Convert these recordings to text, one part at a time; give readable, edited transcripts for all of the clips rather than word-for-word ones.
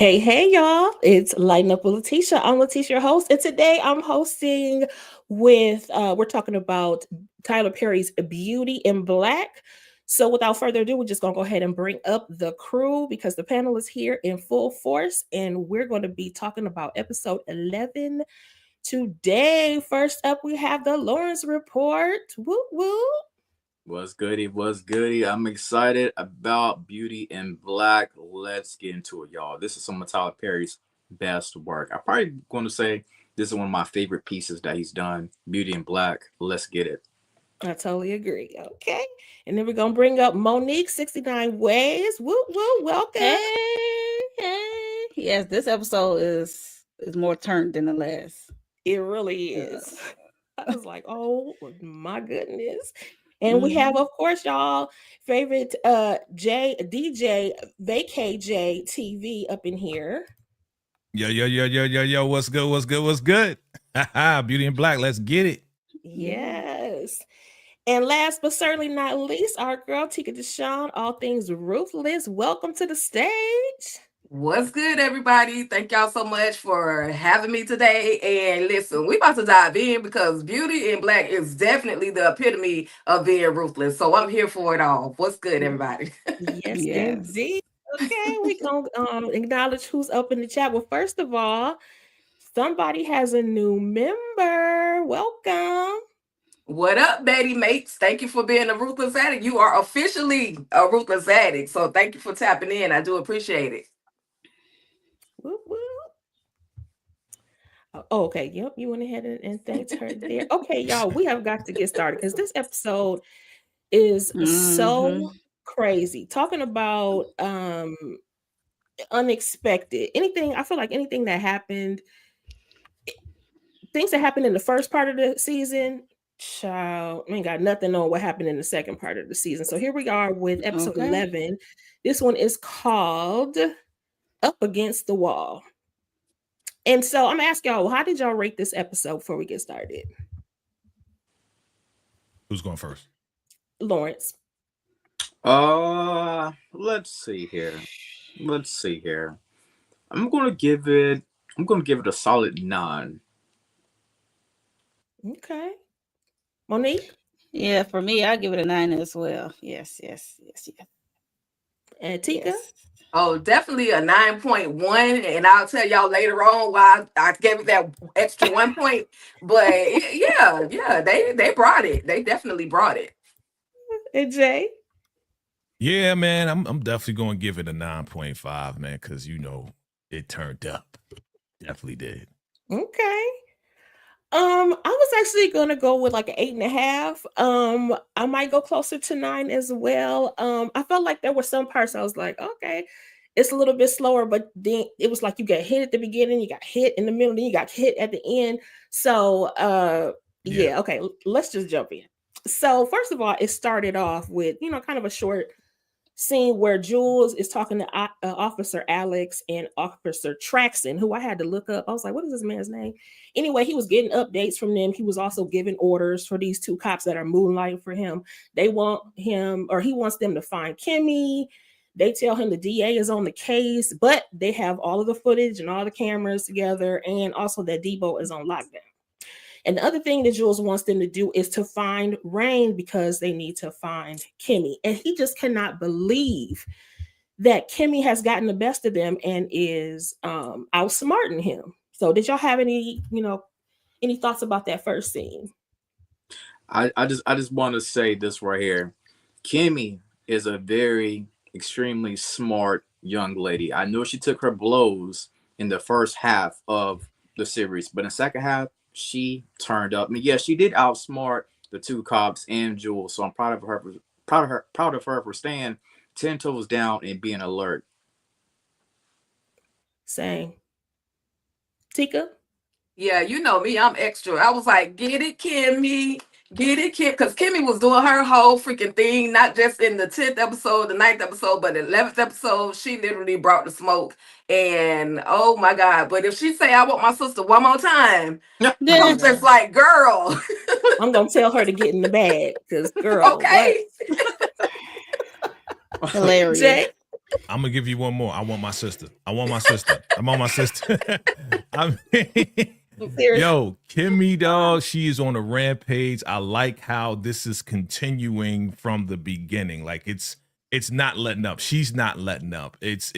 Hey, y'all. It's Lighten Up with Letitia. I'm Letitia, your host. And today I'm hosting we're talking about Tyler Perry's Beauty in Black. So without further ado, we're just going to go ahead and bring up the crew because the panel is here in full force. And we're going to be talking about episode 11 today. First up, we have the Lawrence Report. Woo woo. What's goody? What's goody? I'm excited about Beauty in Black. Let's get into it, y'all. This is some of Tyler Perry's best work. I'm probably going to say this is one of my favorite pieces that he's done. Beauty in Black. Let's get it. I totally agree. Okay. And then we're going to bring up Monique 69 Ways. Woo woo. Welcome. Hey. Yes, this episode is more turned than the last. It really is. I was like, oh my goodness. And we have, of course, y'all favorite DJ VKJ TV up in here. Yo. What's good? Beauty in Black. Let's get it. Yes. And last but certainly not least, our girl TicahDishawn, all things ruthless. Welcome to the stage. What's good, everybody? Thank y'all so much for having me today. And listen, we about to dive in because Beauty in Black is definitely the epitome of being ruthless. So I'm here for it all. What's good, everybody? Yes, indeed. Okay, we gonna acknowledge who's up in the chat. Well, first of all, somebody has a new member. Welcome. What up, Betty mates? Thank you for being a ruthless addict. You are officially a ruthless addict. So thank you for tapping in. I do appreciate it. Whoop, whoop. Oh, okay. Yep. You went ahead and thanked her there. Okay, y'all, we have got to get started because this episode is so crazy. Talking about unexpected. I feel like anything that happened, things that happened in the first part of the season, child, we ain't got nothing on what happened in the second part of the season. So here we are with episode 11. This one is called Up Against the Wall. And so I'm asking y'all, how did y'all rate this episode before we get started? Who's going first? Lawrence. Let's see here. I'm gonna give it a solid 9. Okay. Monique? Yeah, for me, I'll give it a 9 as well. Yes. And Tika? Yes. Oh, definitely a 9.1. And I'll tell y'all later on why I gave it that extra 1 point. But yeah, they brought it. They definitely brought it. And Jay? Yeah, man, I'm definitely going to give it a 9.5, man, because it turned up. Definitely did. Okay. I was actually gonna go with like an 8.5. I might go closer to 9 as well. I felt like there were some parts I was like, okay, it's a little bit slower, but then it was like you got hit at the beginning, you got hit in the middle, then you got hit at the end. So yeah, okay, let's just jump in. So first of all, it started off with kind of a short scene where Jules is talking to Officer Alex and Officer Traxon, who I had to look up. I was like, what is this man's name? Anyway, he was getting updates from them. He was also giving orders for these two cops that are moonlighting for him. He wants them to find Kimmy. They tell him the DA is on the case, but they have all of the footage and all the cameras together, and also that Debo is on lockdown. And the other thing that Jules wants them to do is to find Rain because they need to find Kimmy. And he just cannot believe that Kimmy has gotten the best of them and is outsmarting him. So did y'all have any thoughts about that first scene? I just want to say this right here. Kimmy is a very extremely smart young lady. I know she took her blows in the first half of the series, but in the second half, she turned up. I mean, yeah, she did outsmart the two cops and Jules. So I'm proud of her for staying 10 toes down and being alert. Same. Tika? Yeah, you know me, I'm extra. I was like, get it, Kimmy. Get it, Kim. Because Kimmy was doing her whole freaking thing, not just in the 10th episode, the 9th episode, but the 11th episode. She literally brought the smoke. And oh my God. But if she say, I want my sister one more time, I'm just like, girl. I'm going to tell her to get in the bag. Because, girl. Okay. Hilarious. Jay? I'm gonna give you one more. I want my sister. I want my sister. I'm on my sister. I mean, Seriously. yo, Kimmy, dog, she is on a rampage. I like how this is continuing from the beginning. Like it's not letting up. She's not letting up. It's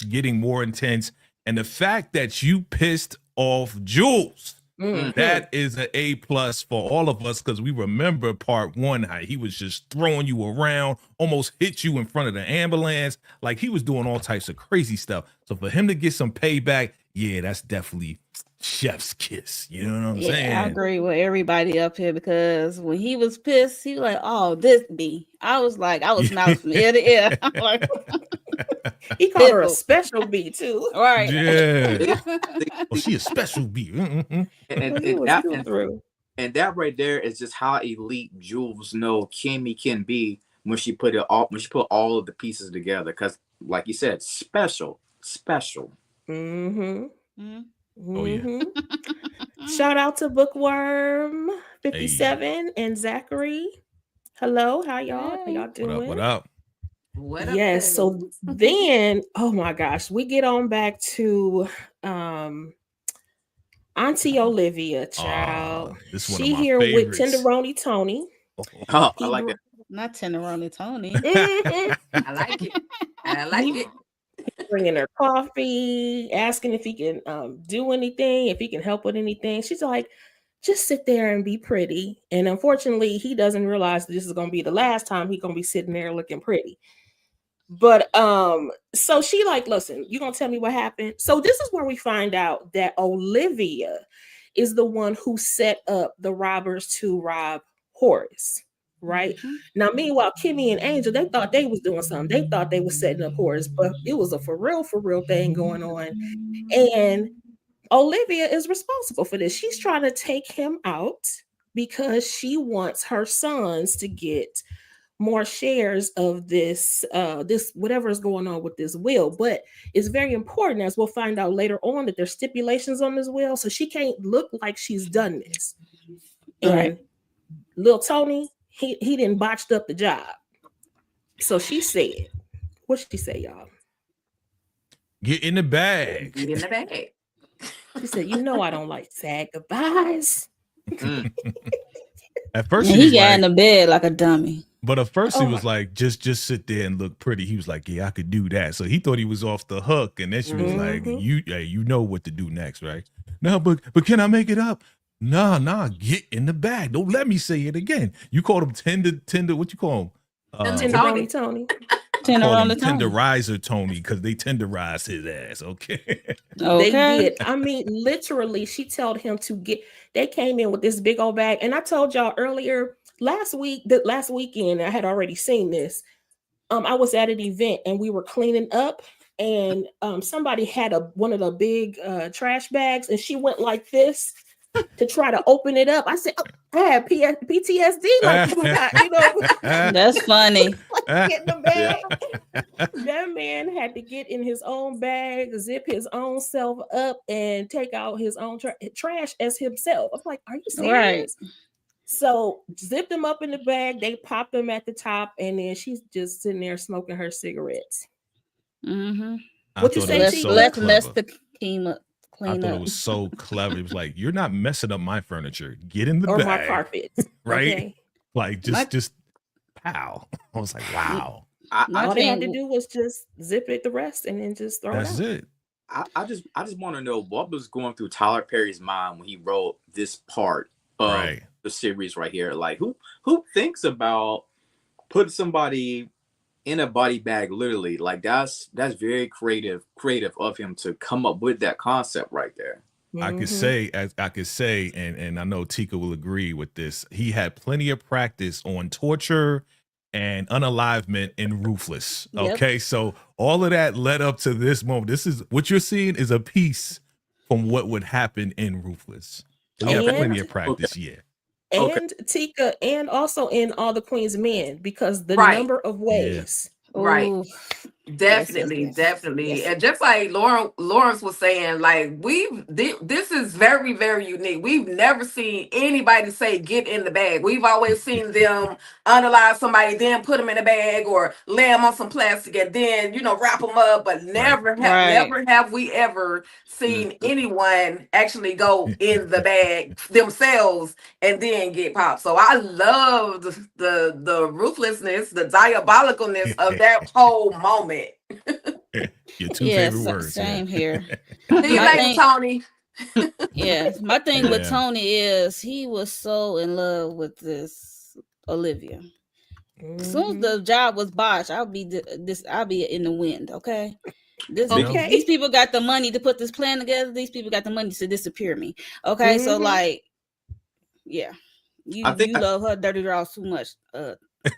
getting more intense. And the fact that you pissed off Jules, Mhm. that is an A+ for all of us, because we remember part 1, how he was just throwing you around, almost hit you in front of the ambulance. Like he was doing all types of crazy stuff. So for him to get some payback, yeah, that's definitely chef's kiss. You know what I'm saying? I agree with everybody up here, because when he was pissed, he was like, "Oh, this B." I was smiling from ear to ear. I'm like, He called her a Pitbull. special bee too. right. Yeah. Oh, she a special bee. And, He was that, going through. and that right there is just how elite Jules know Kimmy can be when she put all of the pieces together. Because, like you said, special. Mm-hmm. Oh, yeah. Mm-hmm. Shout out to Bookworm 57 and Zachary. Hello, how y'all? How y'all doing? What up? What up? Yes. So then, oh my gosh, we get on back to Auntie Olivia, child. This one of She my here favorites. with Tenderoni Tony. Oh, I like that. Not Tenderoni Tony. Mhm. I like it. I like it. Bringing her coffee, asking if he can do anything, if he can help with anything. She's like, just sit there and be pretty. And unfortunately, he doesn't realize this is going to be the last time he's going to be sitting there looking pretty. But so she like, listen, you gonna tell me what happened? So this is where we find out that Olivia is the one who set up the robbers to rob Horace, right? Now, meanwhile, Kimmy and Angel, they thought they was doing something. They thought they was setting up Horace, but it was a for real thing going on. And Olivia is responsible for this. She's trying to take him out because she wants her sons to get more shares of this whatever is going on with this will. But it's very important, as we'll find out later on, that there's stipulations on this will, so she can't look like she's done this. And little Tony, he didn't botched up the job. So she said, what she say, y'all? Get in the bag. Get in the bag. She said, you know I don't like sad goodbyes. At first he got in the bed like a dummy. But at first he was like, just sit there and look pretty. He was like, yeah, I could do that. So he thought he was off the hook. And then she was like, you know what to do next, right? No, but can I make it up? Nah, get in the bag. Don't let me say it again. You called him tender, what you call him? Tenderoni Tony. Tenderizer Tony, because they tenderized his ass. Okay. They did. I mean, literally, she told him to get. They came in with this big old bag, and I told y'all earlier last weekend, I had already seen this. I was at an event and we were cleaning up, and somebody had one of the big trash bags, and she went like this to try to open it up. I said, I had PTSD. Like, oh my God, you know, that's funny. Like, get in the bag. That man had to get in his own bag, zip his own self up, and take out his own trash as himself. I'm like, are you serious? Right. So zipped them up in the bag. They popped them at the top, and then she's just sitting there smoking her cigarettes. What you say? Let's the clean up. I thought it was so clever. It was like, you're not messing up my furniture. Get in the or bag. My carpet. Right? Okay. Like just pow. I was like, wow. All they had to do was just zip it the rest and then just throw That's it out. I just want to know what was going through Tyler Perry's mind when he wrote this part of the series right here. Like who thinks about putting somebody in a body bag, literally? Like that's very creative of him to come up with that concept right there. I could say, and I know Tika will agree with this, he had plenty of practice on torture and unalivement in Ruthless. Okay, so all of that led up to this moment. This is what you're seeing is a piece from what would happen in Ruthless. So he had plenty of practice, And Tika, and also in All the Queen's Men, because the number of ways. Right. Definitely, yes. definitely. Yes. And just like Lawrence was saying, like this is very, very unique. We've never seen anybody say get in the bag. We've always seen them unalive somebody, then put them in a bag or lay them on some plastic and then, wrap them up. But Right. Right. never have we ever seen Mhm. anyone actually go in the bag themselves and then get popped. So I loved the ruthlessness, the diabolicalness of that whole moment. Your two favorite Yes, words, yeah. same here. See you My later, thing, Tony. yes, my thing with Yeah. Tony is he was so in love with this Olivia. As soon as Mhm. the job was botched, I'll be in the wind. Okay, Yep. these Okay. people got the money to put this plan together. These people got the money to disappear me. Okay, so Mhm. like, yeah, I think you love her dirty draws too much,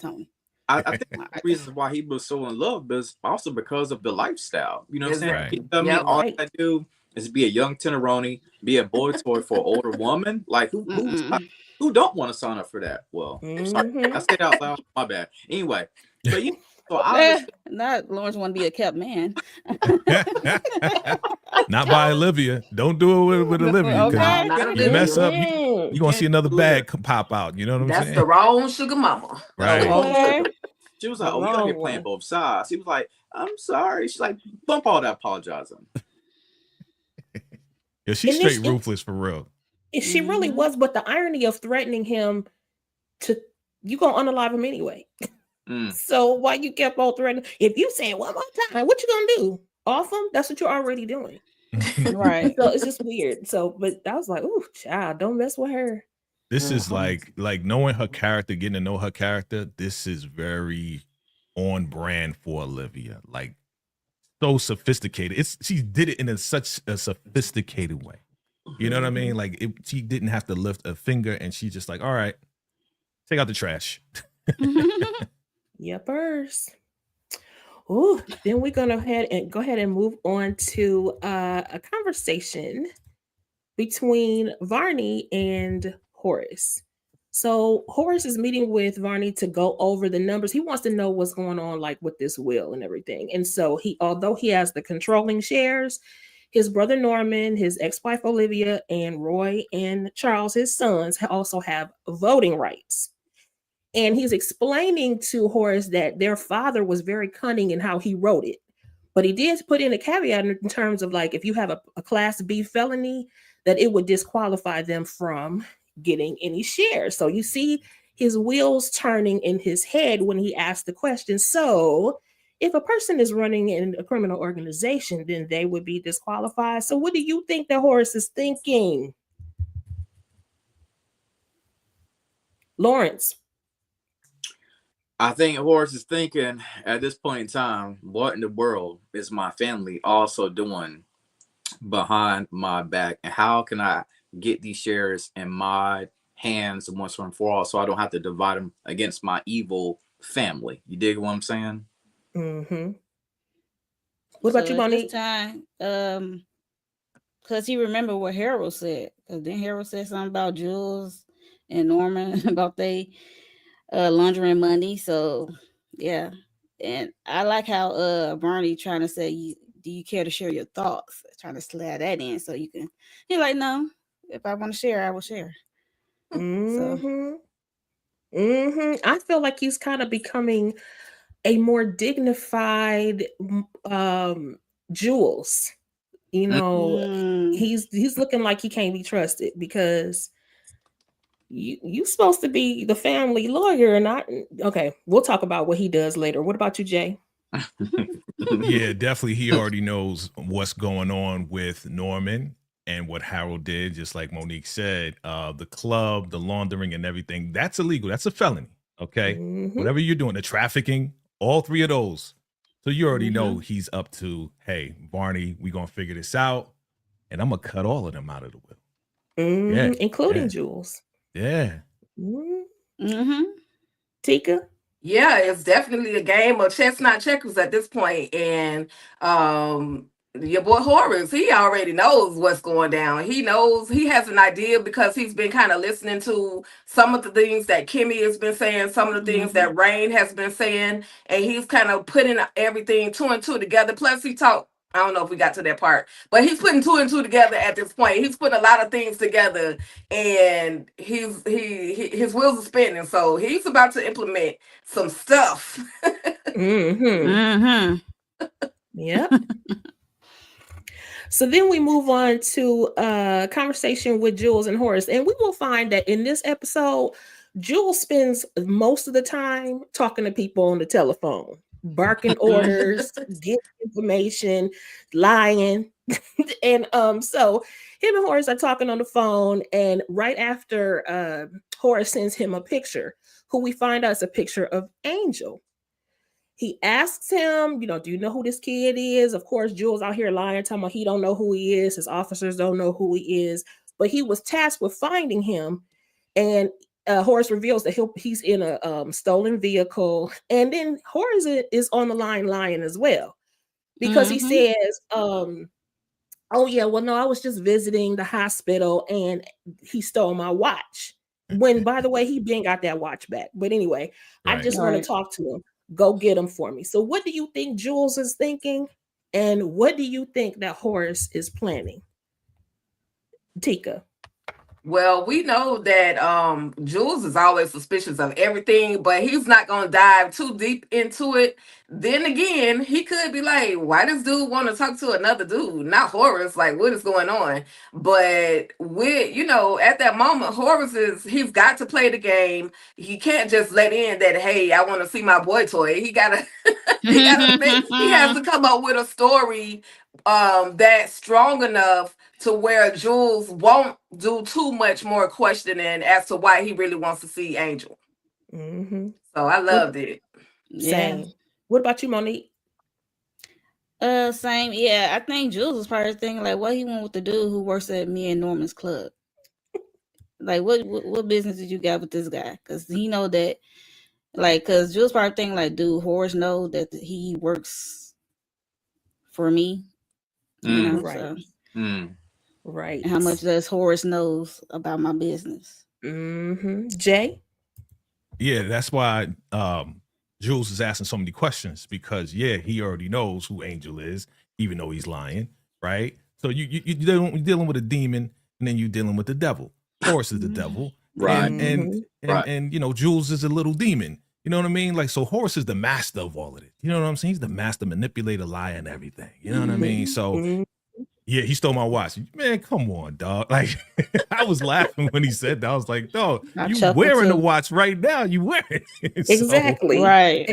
Tony. I think the reasons why he was so in love is also because of the lifestyle. You know what I'm saying? Right. Exactly. You tell me Yep. all Right. I do is be a young tenderoni, be a boy toy for an older woman. Like Mm-mm. who don't want to sign up for that? Well, sorry, I Mhm. said it out loud. My bad. Anyway, but so I Eh, understand. not Lawrence want to be a kept man. Not by Olivia. Don't do it with Olivia because No, Okay. not Can't you do Olivia. mess up, Mhm. you gonna see can't another do Olivia. bag pop out. You know what I'm That's the saying? wrong sugar mama. No, Right. Wrong Okay. sugar. she was The like, "Oh, you out here wrong playing one. both sides." He was like, "I'm sorry." She's like, "Bump all that apologizing." Yeah, she's And then straight ruthless for real. she really Mm-hmm. was, but the irony of threatening him to you gonna unalive him anyway. Mm. So why you kept on threatening? If you say it one more time, what you gonna do? Off him? That's what you're already doing. Right. So it's just weird. So, but I was like, "Ooh, child, don't mess with her." This is Mhm. like knowing her character, getting to know her character. This is very on brand for Olivia. Like so sophisticated. She did it in such a sophisticated way. You know what I mean? Mhm. Like she didn't have to lift a finger, and she's just like, all right, take out the trash. Yepers. Ooh, then we're gonna go ahead and move on to a conversation between Varney and Horace. So Horace is meeting with Varney to go over the numbers. He wants to know what's going on, like with this will and everything. And so although he has the controlling shares, his brother Norman, his ex-wife Olivia, and Roy and Charles, his sons, also have voting rights. And he's explaining to Horace that their father was very cunning in how he wrote it. But he did put in a caveat in terms of like if you have a class B felony, that it would disqualify them from getting any shares. So you see his wheels turning in his head when he asked the question. So if a person is running in a criminal organization, then they would be disqualified. So what do you think that Horace is thinking? Lawrence. I think Horace is thinking at this point in time, what in the world is my family also doing behind my back? And how can I get these shares in my hands once and for all so I don't have to divide them against my evil family? You dig what I'm saying? Mm-hmm. What about So you, at this Monique? time, because he remembered what Harold said. Because then Harold said something about Jules and Norman about they laundering money. So yeah, and I like how Barney trying to say, "Do you care to share your thoughts?" Trying to slide that in so you can. He's like, "No, if I want to share, I will share." So Mm-hmm. Mm-hmm. I feel like he's kind of becoming a more dignified Jules. You Mm. know, mm, he's looking like he can't be trusted because you supposed to be the family lawyer and not okay. We'll talk about what he does later. What about you, Jay? Yeah, definitely. He already knows what's going on with Norman and what Harold did. Just like Monique said, the club, the laundering, and everything. That's illegal. That's a felony. Okay, Mm-hmm. whatever you're doing, the trafficking, all three of those. So you already know mm-hmm. he's up to. Hey, Barney, we gonna figure this out, and I'm gonna cut all of them out of the will. Yeah, Mm-hmm. Including yeah, Jules. yeah. Mm-hmm. Mm-hmm. Tika. Yeah, it's definitely a game of chess, not checkers at this point. And your boy Horace, he already knows what's going down. He knows, he has an idea because he's been kind of listening to some of the things that Kimmy has been saying, some of the things that Rain has been saying, and he's kind of putting everything two and two together. Plus, he talked. I don't know if we got to that part, but he's putting two and two together at this point. He's putting a lot of things together, and his wheels are spinning. So he's about to implement some stuff. Yep. So then we move on to a conversation with Jules and Horace, and we will find that in this episode, Jules spends most of the time talking to people on the telephone, barking orders, getting information, lying. And so him and Horace are talking on the phone, and right after Horace sends him a picture, who we find out is a picture of Angel. He asks him, do you know who this kid is? Of course, Jules out here lying, talking about he don't know who he is. His officers don't know who he is. But he was tasked with finding him. And Horace reveals that he's in a stolen vehicle. And then Horace is on the line lying as well. Because he says, oh, yeah, well, no, I was just visiting the hospital and he stole my watch. When, by the way, he been got that watch back. But anyway, I just want to talk to him. Go get him for me. So what do you think Jules is thinking? And what do you think that Horace is planning? Tika. Well, we know that Jules is always suspicious of everything, but he's not going to dive too deep into it. Then again, he could be like, why does dude want to talk to another dude? Not Horace. Like, what is going on? But at that moment, he's got to play the game. He can't just let in that, hey, I want to see my boy toy. He has to come up with a story that's strong enough to where Jules won't do too much more questioning as to why he really wants to see Angel. So I loved it. Same. Yeah. What about you, Monique? Same. Yeah, I think Jules was probably thinking like, what he want with the dude who works at me and Norman's club. Like, what business did you got with this guy? Because he know that, like, because Jules probably thinking like, dude, Horace know that he works for me. Right. So. Right. How much does Horace knows about my business? Jay? Yeah, that's why Jules is asking so many questions, because he already knows who Angel is, even though he's lying, right? So you're dealing with a demon, and then you're dealing with the devil. Horace is the devil, right? And Jules is a little demon. You know what I mean? Like, so Horace is the master of all of it. You know what I'm saying? He's the master manipulator, liar, and everything. You know what I mean? So. Yeah, he stole my watch. Man, come on, dog. Like, I was laughing when he said that. I was like, dog, you wearing the watch right now. You wearing it. Exactly. So, right.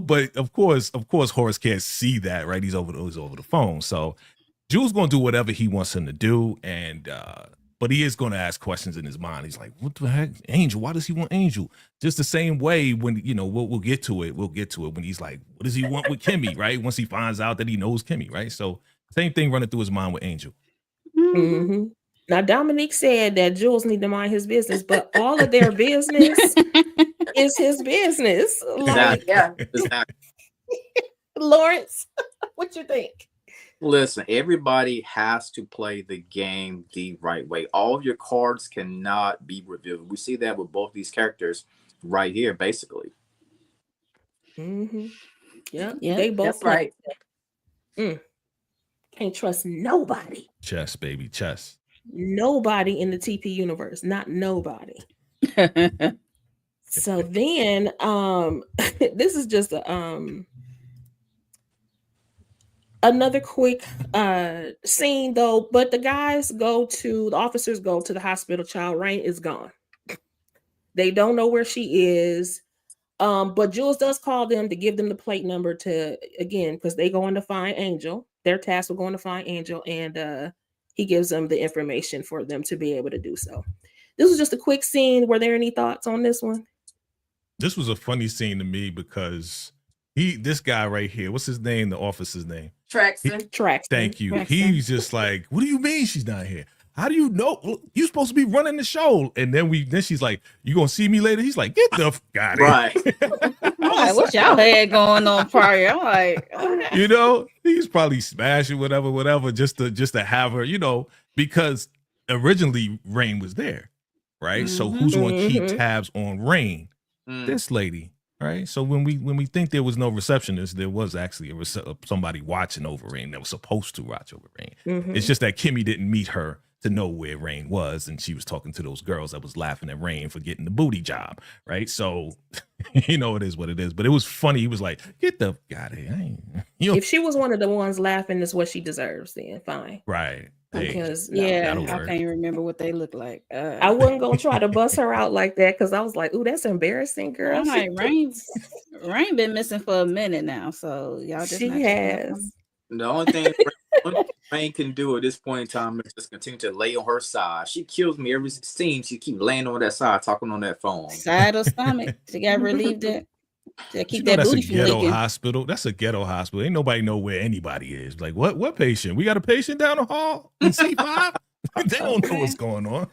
But of course, Horace can't see that, right? He's over the phone. So Jules gonna do whatever he wants him to do. And but he is gonna ask questions in his mind. He's like, what the heck? Angel, why does he want Angel? Just the same way when, we'll get to it. We'll get to it when he's like, what does he want with Kimmy, right? Once he finds out that he knows Kimmy, right? So same thing running through his mind with Angel. Now, Dominique said that Jules need to mind his business, but all of their business is his business. Like, exactly. Lawrence, what you think? Listen, everybody has to play the game the right way. All of your cards cannot be revealed. We see that with both these characters right here, basically. Yeah, they both right. Can't trust nobody. Chess, baby, chess. Nobody in the TP universe, not nobody. So then, this is just another quick scene though. But the officers go to the hospital. Child Rain is gone. They don't know where she is. But Jules does call them to give them the plate number because they going to find Angel. Their task with going to find Angel, and he gives them the information for them to be able to do so. This was just a quick scene. Were there any thoughts on this one? This was a funny scene to me because this guy right here, what's his name? The officer's name? Traxton. Thank you. He's just like, what do you mean she's not here? How do you know? You're supposed to be running the show. And then she's like, you gonna see me later? He's like, get the fuck out of here. Right. I'm like, what y'all had going on prior? I'm like, okay. You know, he's probably smashing whatever, just to have her, you know, because originally Rain was there, right? So who's going to keep tabs on Rain? This lady, right? So when we think there was no receptionist, there was actually somebody watching over Rain that was supposed to watch over Rain. It's just that Kimmy didn't meet her to know where Rain was, and she was talking to those girls that was laughing at Rain for getting the booty job, right? So, you know, it is what it is. But it was funny. He was like, "Get the out of here!" If she was one of the ones laughing, is what she deserves. Then fine, right? Because I can't remember what they look like. I wasn't gonna try to bust her out like that because I was like, "Ooh, that's embarrassing, girl." I'm like, Rain been missing for a minute now, so y'all just she has. The only thing Rain can do at this point in time is just continue to lay on her side. She kills me every scene. She keep laying on that side, talking on that phone. Side or stomach. She got relieved it. To keep that booty that's a from ghetto leaking. hospital. That's a ghetto hospital. Ain't nobody know where anybody is. Like, what patient? We got a patient down the hall in C5? They don't know what's going on.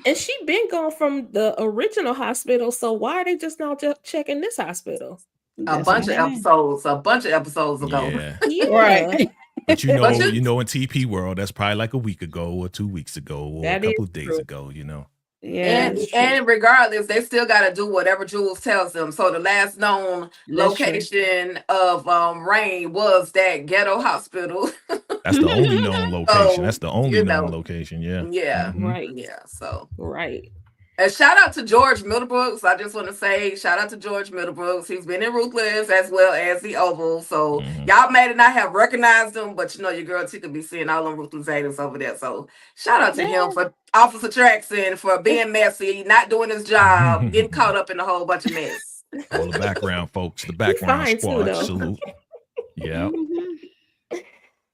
And she been gone from the original hospital, so why are they just now checking this hospital? A bunch of episodes ago. Yeah. Right. But you know, in TP world, that's probably like a week ago or 2 weeks ago or a couple of days ago, you know. Yeah. And regardless, they still got to do whatever Jules tells them. So the last known location of Rain was that ghetto hospital. That's the only known location. That's the only known location. Yeah. Yeah. Right. Yeah. So right. And shout out to George Middlebrooks. I just want to say shout out to George Middlebrooks. He's been in Ruthless as well as the Oval. So y'all may not have recognized him, but you know your girl Tika be seeing all them Ruthless haters over there. So shout out to him for Officer Traxon for being messy, not doing his job, getting caught up in a whole bunch of mess. All the background folks, the background squad, salute. Yeah.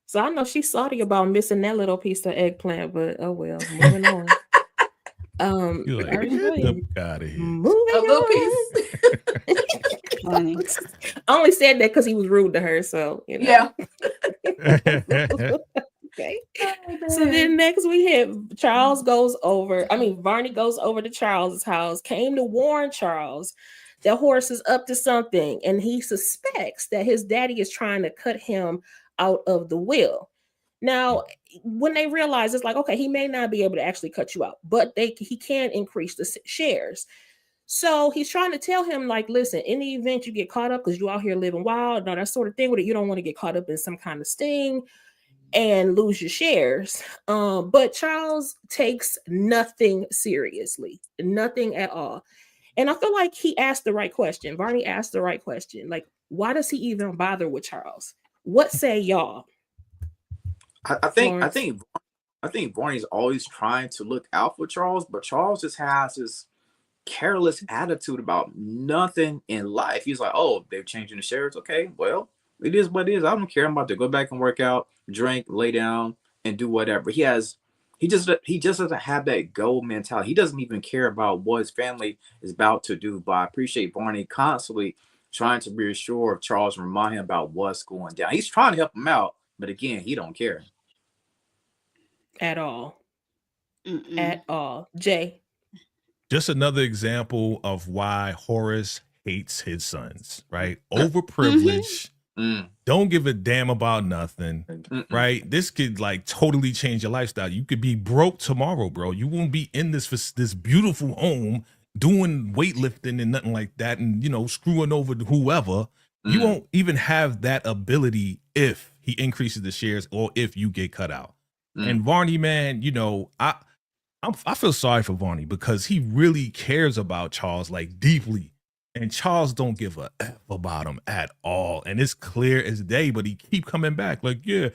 So I know she's salty about missing that little piece of eggplant, but oh well, moving on. You're like, get out of here. A little piece. Funny. I only said that because he was rude to her, so you know. Yeah. Okay. So then next we hit Varney goes over to Charles's house, came to warn Charles that Horace is up to something, and he suspects that his daddy is trying to cut him out of the will. Now, when they realize it's like, okay, he may not be able to actually cut you out, but he can increase the shares. So he's trying to tell him, like, listen, in the event you get caught up because you out here living wild, that sort of thing with it, you don't want to get caught up in some kind of sting and lose your shares. But Charles takes nothing seriously, nothing at all. And I feel like he asked the right question. Varney asked the right question. Like, why does he even bother with Charles? What say y'all? I think Varney's always trying to look out for Charles, but Charles just has this careless attitude about nothing in life. He's like, oh, they're changing the shares. Okay, well, it is what it is. I don't care. I'm about to go back and work out, drink, lay down, and do whatever. He just doesn't have that go mentality. He doesn't even care about what his family is about to do. But I appreciate Varney constantly trying to reassure Charles and remind him about what's going down. He's trying to help him out, but again, he don't care. At all. At all. Jay. Just another example of why Horace hates his sons, right? Overprivileged, don't give a damn about nothing, right? This could like totally change your lifestyle. You could be broke tomorrow, bro. You won't be in this beautiful home doing weightlifting and nothing like that and, you know, screwing over whoever. You won't even have that ability if he increases the shares or if you get cut out. And Varney, man, you know, I feel sorry for Varney because he really cares about Charles like deeply, and Charles don't give a F about him at all. And it's clear as day, but he keep coming back like, yeah,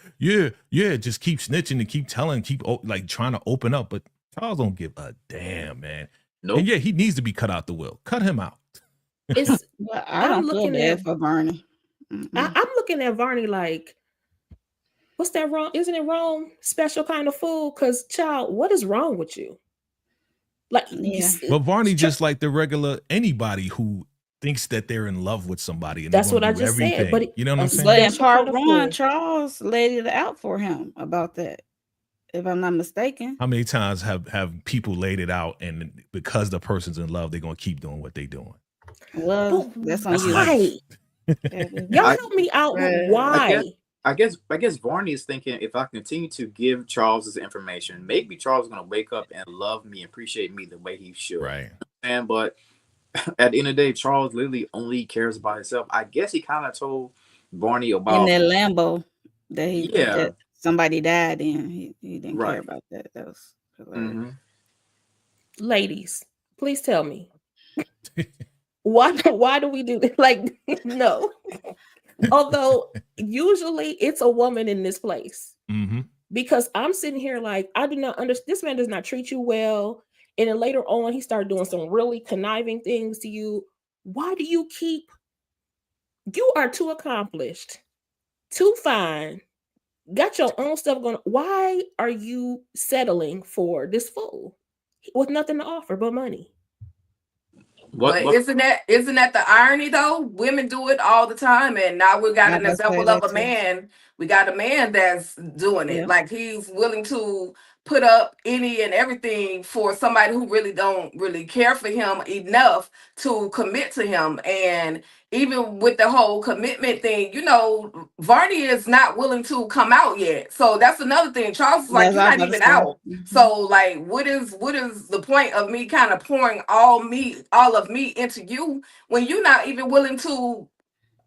just keep snitching and keep telling, keep like trying to open up. But Charles don't give a damn, man. Nope. And yeah, he needs to be cut out the will. Cut him out. I don't feel bad for Varney. I'm looking at Varney like, what's that wrong? Isn't it wrong? Special kind of fool? Because, child, what is wrong with you? Like, but Varney just like the regular anybody who thinks that they're in love with somebody. And that's what I just said. But you know what I'm saying? Part one, Charles laid it out for him about that, if I'm not mistaken. How many times have people laid it out, and because the person's in love, they're gonna keep doing what they're doing? Well, But that's on That's you. why? life. Y'all I, help me out with Right. why. I guess Varney is thinking if I continue to give Charles this information, maybe Charles is gonna wake up and love me, appreciate me the way he should. Right. And but at the end of the day, Charles literally only cares about himself. I guess he kind of told Barney In about, that Lambo yeah, that somebody died in, he didn't care right. about that. That was hilarious. Hmm. Ladies, please tell me. Why do we do this? Like, no. Although usually it's a woman in this place. Mm-hmm. Because I'm sitting here like, I do not understand. This man does not treat you well. And then later on, he started doing some really conniving things to you. Why do you keep, you are too accomplished, too fine, got your own stuff going. Why are you settling for this fool with nothing to offer but money? What But what isn't that the irony though? Women do it all the time, and now we got I an was about to say example of that a too. man. We got a man that's doing it. Yeah. Like he's willing to put up any and everything for somebody who really don't really care for him enough to commit to him. And even with the whole commitment thing, Varney is not willing to come out yet. So that's another thing. Charles is like, That's you're what I was not about to even say. out. So like what is the point of me kind of pouring all of me into you when you're not even willing to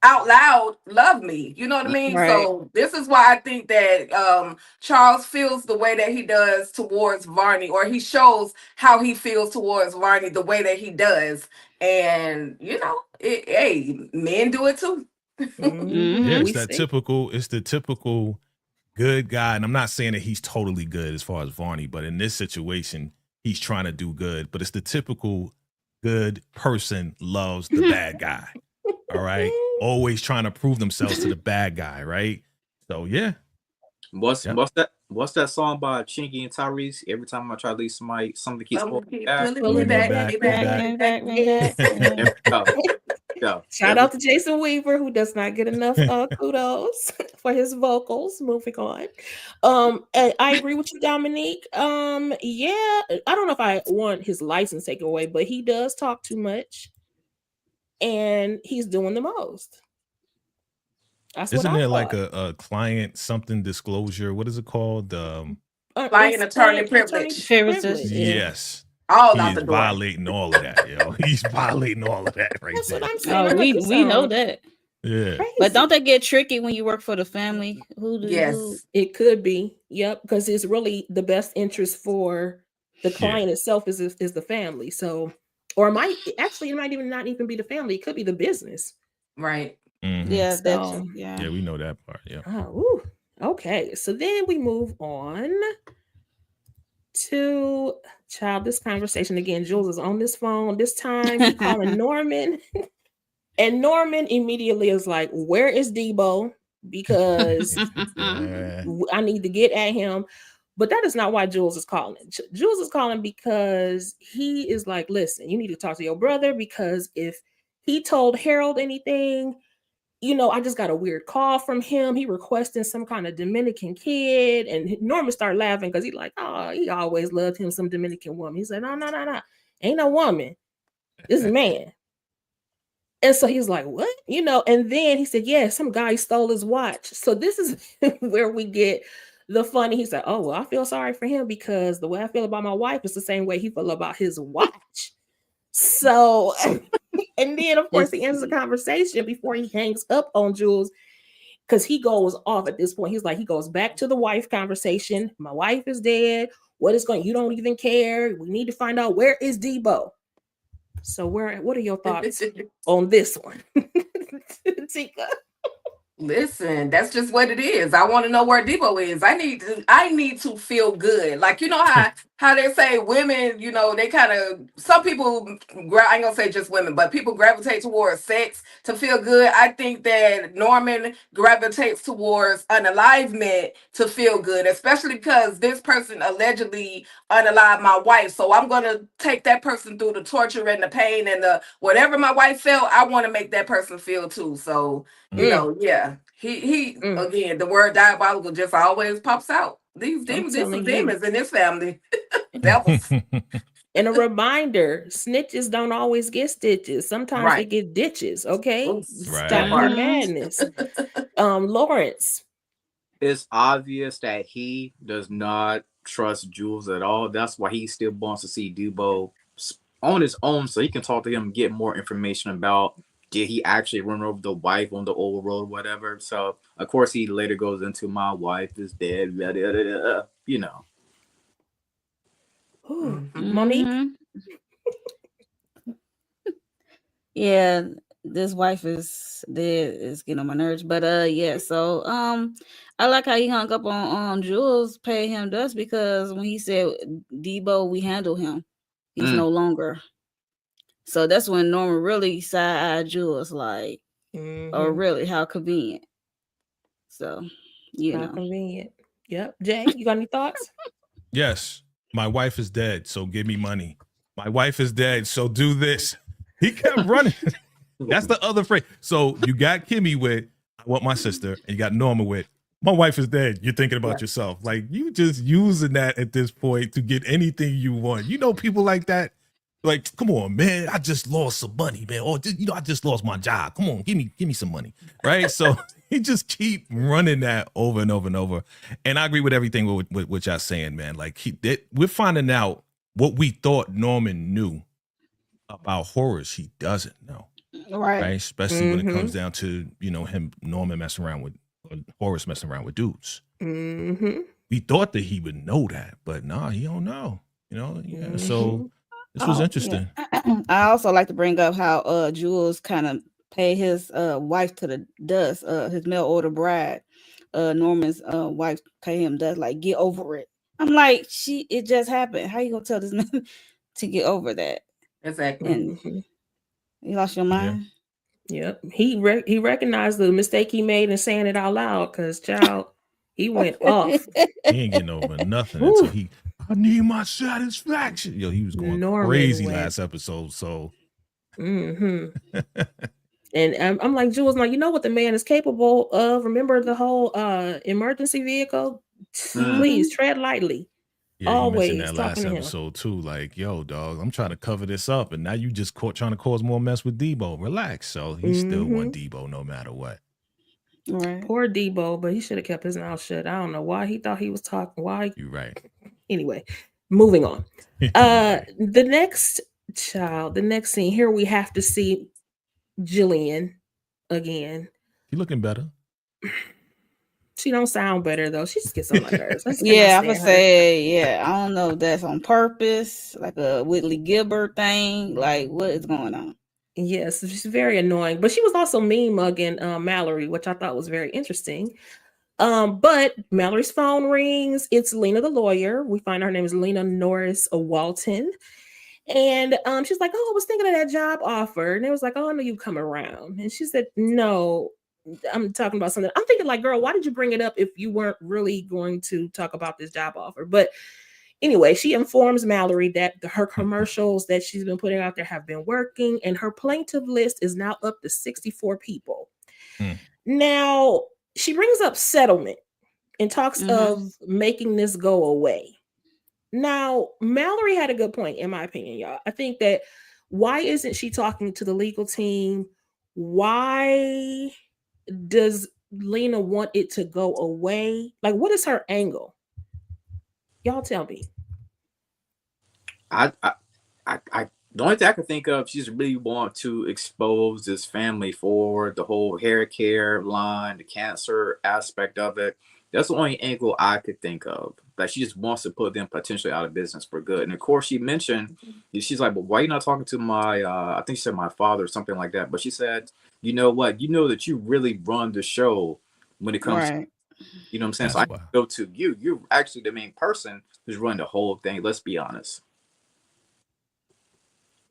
out loud love me? You know what I mean? Right. So this is why I think that Charles feels the way that he does towards Varney, or he shows how he feels towards Varney the way that he does. And hey, men do it too. Yeah, We it's that see. typical. It's the typical good guy, and I'm not saying that he's totally good as far as Varney, but in this situation, he's trying to do good. But it's the typical good person loves the bad guy. All right, always trying to prove themselves to the bad guy, right? So yeah, what's yep. what's that song by Chinky and Tyrese? Every time I try to leave somebody keeps pulling Someone me keep back. pulling me Pulling me back, back, me me back, back. me back, me Yes. back. Every go. Go. Shout out to Jason Weaver, who does not get enough kudos for his vocals. Moving on. And I agree with you, Dominique. Yeah, I don't know if I want his license taken away, but he does talk too much, and he's doing the most. That's what Isn't I there like thought. a client something disclosure? What is it called? Client It's attorney attorney privilege. Privileges. privilege. Yeah. Yes, All he out is the door. violating all of that, yo. He's violating all of that right That's what there. I'm saying. Oh, I'm like, you we know sound that. Yeah. But don't crazy. they get tricky when you work for the family? Who? Yes. It could be, yep, because it's really the best interest for the Yeah. client itself is the family. So, or it might even not even be the family. It could be the business. Right. Mhm. Yeah, that So, too. Yeah. Yeah, we know that part. Yeah. ooh, okay. So then we move on to this conversation again. Jules is on this phone. This time he calling Norman, and Norman immediately is like, "Where is Debo? Because Yeah. I need to get at him." But that is not why Jules is calling. Jules is calling because he is like, listen, you need to talk to your brother, because if he told Harold anything, I just got a weird call from him. He requesting some kind of Dominican kid. And Norman started laughing because he like, oh, he always loved him some Dominican woman. He said, no, no, no, no. Ain't no woman. This is a man. And so he's like, what? And then he said, yeah, some guy stole his watch. So this is where we get the funny. He said, oh, well, I feel sorry for him because the way I feel about my wife is the same way he feel about his watch. So, and then of course he ends the conversation before he hangs up on Jules, because he goes off at this point. He's like, he goes back to the wife conversation. My wife is dead. You don't even care. We need to find out, where is Debo? So what are your thoughts on this one? Tika. Listen, that's just what it is. I want to know where Debo is. I need to feel good. Like, how they say women, they kind of, some people, I ain't gonna say just women, but people gravitate towards sex to feel good. I think that Norman gravitates towards unalivement to feel good, especially because this person allegedly unalived my wife. So I'm gonna take that person through the torture and the pain and the whatever my wife felt. I want to make that person feel too. So yeah. He again, the word diabolical just always pops out. These I'm demons, these some telling you. demons in this family. Devils. And a reminder, snitches don't always get stitches. Sometimes they get ditches, okay? Oops. Stop Right. your madness. Lawrence. It's obvious that he does not trust Jules at all. That's why he still wants to see Debo on his own so he can talk to him and get more information about did he actually run over the wife on the old road, whatever. So, of course, he later goes into my wife is dead, you know. Monique? Yeah, this wife is dead is getting on my nerves. But yeah, so I like how he hung up on Jules, pay him dust, because when he said Debo, we handle him. He's no longer. So that's when Norman really side-eyed Jules, like, oh really, how convenient. So How convenient. Yep. Jay, you got any thoughts? Yes. My wife is dead, so give me money. My wife is dead, so do this. He kept running. That's the other phrase. So you got Kimmy with, I want my sister, and you got Norma with, my wife is dead. You're thinking about yourself. Like, you just using that at this point to get anything you want. You know people like that? Like, come on, man. I just lost some money, man. Or, I just lost my job. Come on, give me some money, right? So he just keep running that over and over and over. And I agree with everything with what y'all saying, man. Like, we're finding out what we thought Norman knew about horrors. He doesn't know, right? Especially when it comes down to Norman messing around with Horace messing around with dudes. We thought that he would know that, but nah, he don't know. So. This was interesting. Yeah. I also like to bring up how Jules kind of paid his wife to the dust, his mail order bride. Norman's wife pay him dust, like, get over it. I'm like, it just happened. How you gonna tell this man to get over that? Exactly. And you lost your mind? Yep. He recognized the mistake he made in saying it out loud, because child, he went off. He ain't getting over nothing until I need my satisfaction. Yo, he was going crazy last episode. So, and I'm like, Jules, like, you know what the man is capable of. Remember the whole emergency vehicle? Please tread lightly. Yeah, always he mentioned that last episode too. Like, yo, dog, I'm trying to cover this up, and now you just trying to cause more mess with Debo. Relax. So he still want Debo no matter what. Right. Poor Debo, but he should have kept his mouth shut. I don't know why he thought he was talking. Why? You're right. Anyway, moving on. The next scene here, we have to see Jillian again. She looking better. She don't sound better though. She just gets on my nerves. Yeah, I would say, yeah. I don't know if that's on purpose, like a Whitley Gilbert thing. Like, what is going on? Yes, she's very annoying. But she was also mean mugging Mallory, which I thought was very interesting. But Mallory's phone rings. It's Lena the lawyer. We find her name is Lena Norris Walton. And she's like, oh, I was thinking of that job offer. And it was like, oh, I know you come around. And she said, no, I'm talking about something. I'm thinking like, girl, why did you bring it up if you weren't really going to talk about this job offer? But anyway, she informs Mallory that her commercials that she's been putting out there have been working, and her plaintiff list is now up to 64 people. Now, she brings up settlement and talks of making this go away. Now, Mallory had a good point, in my opinion, y'all. I think that why isn't she talking to the legal team? Why does Lena want it to go away? Like, what is her angle? Y'all tell me. The only thing I can think of, she just really want to expose this family for the whole hair care line, the cancer aspect of it. That's the only angle I could think of. Like, she just wants to put them potentially out of business for good. And of course, she mentioned, she's like, "But why are you not talking to my, I think she said my father or something like that." But she said, you know what? You know that you really run the show when it comes to, you know what I'm saying? That's so I go to you. You're actually the main person who's running the whole thing. Let's be honest.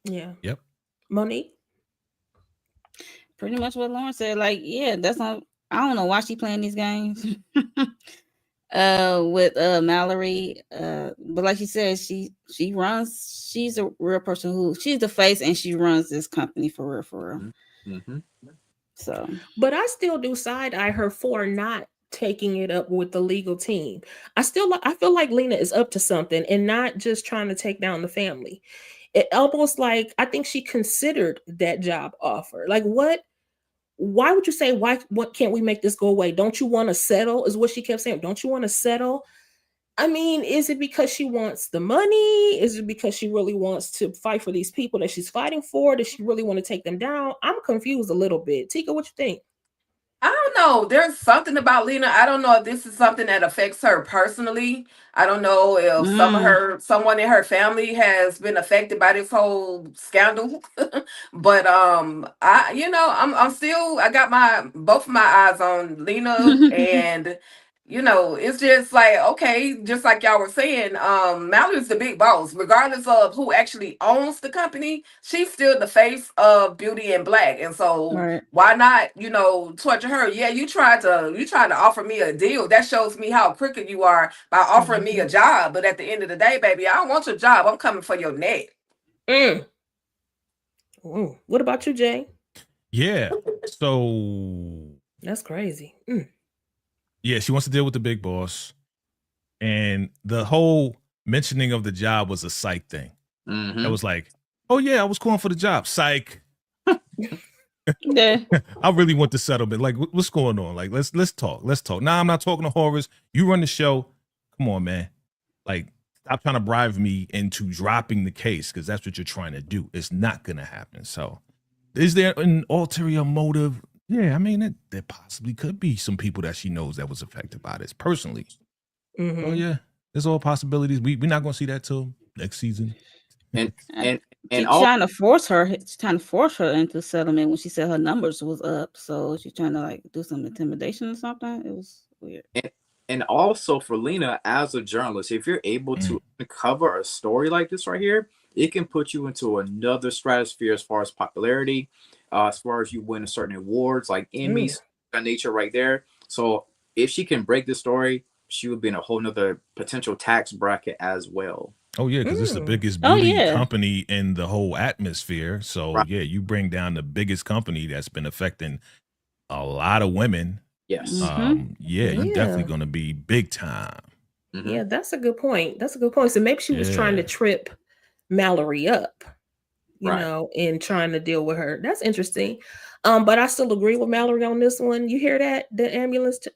Yeah. Yep. Monique? Pretty much what Lauren said. Like, yeah, that's not, I don't know why she playing these games with Mallory. But like she said, she runs, she's a real person who, she's the face and she runs this company for real. So, but I still do side eye her for not taking it up with the legal team. I feel like Lena is up to something and not just trying to take down the family. It almost like I think she considered that job offer. Like why would you say what can't we make this go away? Don't you want to settle? Is what she kept saying. Don't you want to settle? I mean, is it because she wants the money? Is it because she really wants to fight for these people that she's fighting for? Does she really want to take them down? I'm confused a little bit. Tika, what you think? I don't know. There's something about Lena. I don't know if this is something that affects her personally. I don't know if someone in her family has been affected by this whole scandal. But I'm still, I got both of my eyes on Lena, and it's just like, okay, just like y'all were saying, Mallory's the big boss. Regardless of who actually owns the company, she's still the face of Beauty and Black. And so why not, torture her? Yeah, you tried to offer me a deal. That shows me how crooked you are by offering me a job. But at the end of the day, baby, I don't want your job. I'm coming for your neck. Ooh. What about you, Jay? Yeah. So that's crazy. Yeah, she wants to deal with the big boss. And the whole mentioning of the job was a psych thing. It was like, oh yeah, I was calling for the job. Psych. Yeah. I really want the settlement. Like, what's going on? Like, let's talk. Let's talk. Nah, I'm not talking to Horace. You run the show. Come on, man. Like, stop trying to bribe me into dropping the case because that's what you're trying to do. It's not gonna happen. So, is there an ulterior motive? Yeah, I mean, there possibly could be some people that she knows that was affected by this personally. Oh yeah, there's all possibilities. We're not gonna see that till next season. And she's trying to force her into settlement when she said her numbers was up. So she's trying to like do some intimidation or something. It was weird. And also for Lena, as a journalist, if you're able to cover a story like this right here, it can put you into another stratosphere as far as popularity, as far as you win certain awards like Emmys, that nature right there. So if she can break the story, she would be in a whole nother potential tax bracket as well. Oh yeah, because it's the biggest beauty company in the whole atmosphere. So yeah, you bring down the biggest company that's been affecting a lot of women. Yes. You're definitely going to be big time. Yeah, that's a good point. So maybe she was trying to trip Mallory up, you know, and trying to deal with her. That's interesting. But I still agree with Mallory on this one. You hear that? The ambulance,